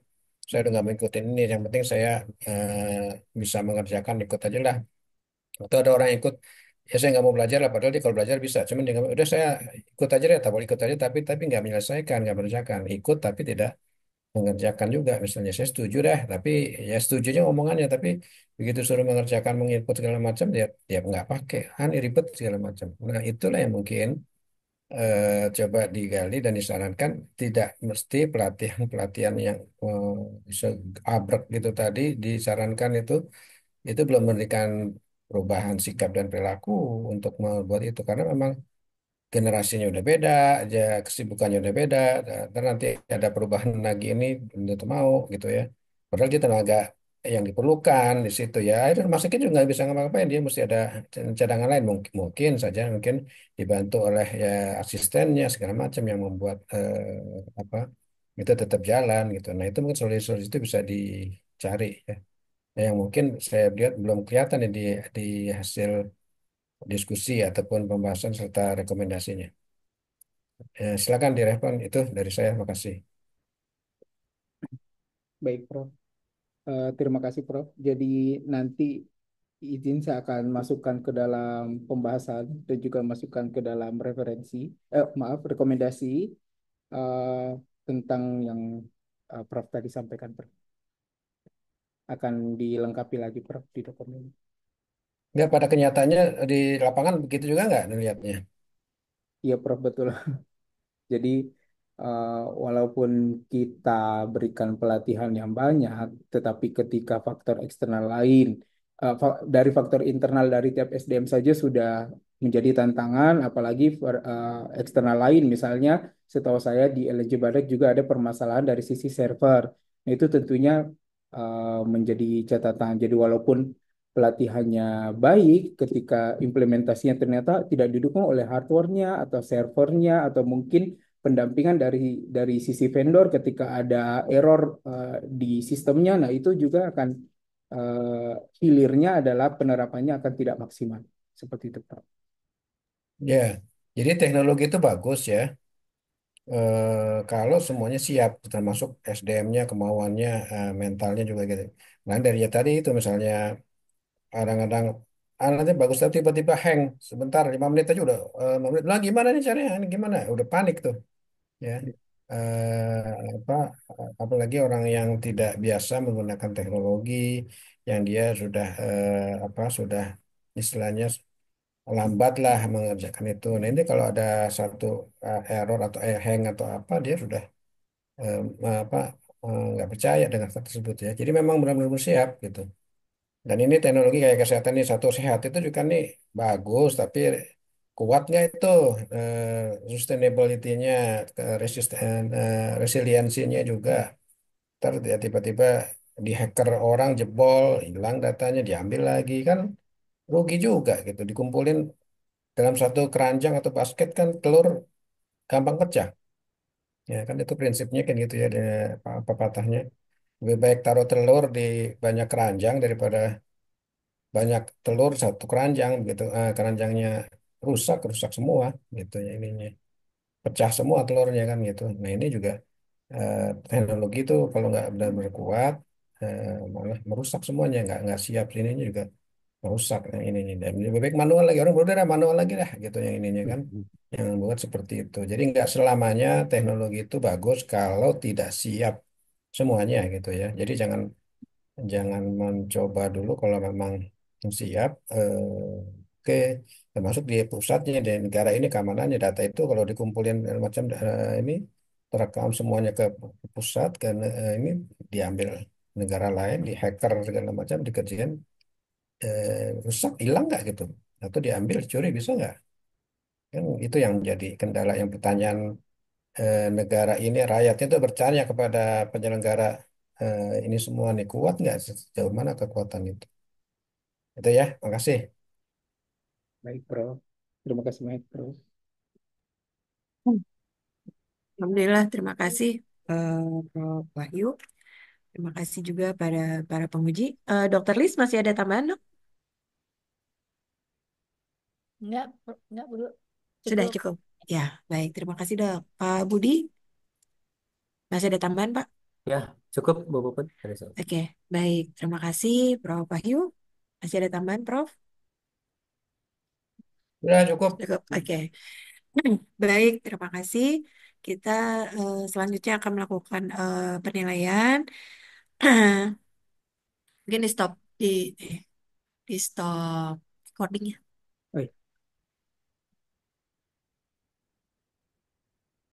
Saya udah nggak mengikutin ini. Yang penting saya bisa mengerjakan, ikut aja lah. Atau ada orang ikut, ya saya nggak mau belajar lah. Padahal dia kalau belajar bisa. Cuman dia nggak mau, udah saya ikut aja deh, tak boleh ikut aja, tapi nggak menyelesaikan, nggak mengerjakan. Ikut tapi tidak mengerjakan juga, misalnya saya setuju dah, tapi ya setujunya omongannya, tapi begitu suruh mengerjakan, menginput segala macam, dia nggak pakai, ini ribet segala macam. Nah, itulah yang mungkin coba digali dan disarankan, tidak mesti pelatihan-pelatihan yang seabrek gitu tadi disarankan, itu belum memberikan perubahan sikap dan perilaku untuk membuat itu, karena memang generasinya udah beda, aja kesibukannya udah beda, dan nanti ada perubahan lagi, ini belum tentu mau gitu ya. Padahal dia tenaga yang diperlukan di situ ya. Itu rumah sakit juga nggak bisa ngapa-ngapain, dia mesti ada cadangan lain, mungkin mungkin saja mungkin dibantu oleh ya asistennya segala macam yang membuat apa itu tetap jalan gitu. Nah itu mungkin solusi-solusi itu bisa dicari ya. Nah, yang mungkin saya lihat belum kelihatan ya di hasil diskusi ataupun pembahasan serta rekomendasinya. Silakan direspon itu dari saya, makasih. Baik, Prof. Terima kasih, Prof. Jadi nanti izin saya akan masukkan ke dalam pembahasan dan juga masukkan ke dalam maaf, rekomendasi eh, tentang yang Prof tadi sampaikan, Prof. Akan dilengkapi lagi, Prof, di dokumen. Nggak, pada kenyataannya di lapangan begitu juga nggak dilihatnya? Iya, Prof, betul. Jadi eh, walaupun kita berikan pelatihan yang banyak, tetapi ketika faktor eksternal lain, dari faktor internal dari tiap SDM saja sudah menjadi tantangan, apalagi eksternal lain. Misalnya, setahu saya di LNJ Badak juga ada permasalahan dari sisi server. Nah, itu tentunya menjadi catatan. Jadi walaupun pelatihannya baik, ketika implementasinya ternyata tidak didukung oleh hardware-nya atau servernya atau mungkin pendampingan dari sisi vendor ketika ada error di sistemnya, nah itu juga akan hilirnya adalah penerapannya akan tidak maksimal. Seperti itu, Pak. Ya, jadi teknologi itu bagus ya. Kalau semuanya siap, termasuk SDM-nya, kemauannya, mentalnya juga gitu. Nah, dari ya tadi itu misalnya kadang-kadang alatnya bagus tapi tiba-tiba hang sebentar 5 menit aja udah 5 menit lah gimana nih caranya ini gimana udah panik tuh ya. Apa apalagi orang yang tidak biasa menggunakan teknologi yang dia sudah sudah istilahnya lambat lah mengerjakan itu. Nah ini kalau ada satu error atau hang atau apa dia sudah eh, apa nggak percaya dengan hal tersebut ya. Jadi memang benar-benar siap gitu. Dan ini teknologi kayak kesehatan nih satu sehat itu juga nih bagus, tapi kuat nggak itu sustainability-nya, resiliensinya juga. Ntar ya tiba-tiba di hacker orang jebol, hilang datanya, diambil lagi kan rugi juga gitu. Dikumpulin dalam satu keranjang atau basket kan telur gampang pecah. Ya kan itu prinsipnya kan gitu ya, pepatahnya. Lebih baik taruh telur di banyak keranjang daripada banyak telur satu keranjang gitu. Keranjangnya rusak rusak semua gitu ya ininya pecah semua telurnya kan gitu. Nah ini juga eh, teknologi itu kalau nggak benar-benar kuat malah merusak semuanya nggak siap ininya juga merusak yang ini dan lebih baik manual lagi orang udah dah, manual lagi lah gitu yang ininya kan yang buat seperti itu. Jadi nggak selamanya teknologi itu bagus kalau tidak siap semuanya gitu ya. Jadi jangan jangan mencoba dulu kalau memang siap. Oke, termasuk di pusatnya di negara ini keamanannya data itu kalau dikumpulin macam ini terekam semuanya ke pusat kan ini diambil negara lain, di hacker segala macam dikerjain rusak hilang nggak gitu atau diambil curi bisa nggak kan itu yang jadi kendala yang pertanyaan negara ini rakyatnya itu bertanya kepada penyelenggara ini semua nih kuat nggak sejauh mana kekuatan itu ya makasih. Baik, Prof. Terima kasih banyak, Prof. Alhamdulillah, terima kasih Prof. Wahyu. Terima kasih juga pada para penguji. Dokter Lis masih ada tambahan, dok? Enggak, Bu. Sudah Cukup. cukup. Ya, baik. Terima kasih, dok. Pak Budi, masih ada tambahan, Pak? Ya, cukup Bu Puput dari saya. Oke, baik. Terima kasih, Prof. Wahyu. Masih ada tambahan, Prof? Udah cukup. Cukup. Oke. Baik, terima kasih. Kita selanjutnya akan melakukan penilaian. Mungkin di stop di stop recordingnya. Baik.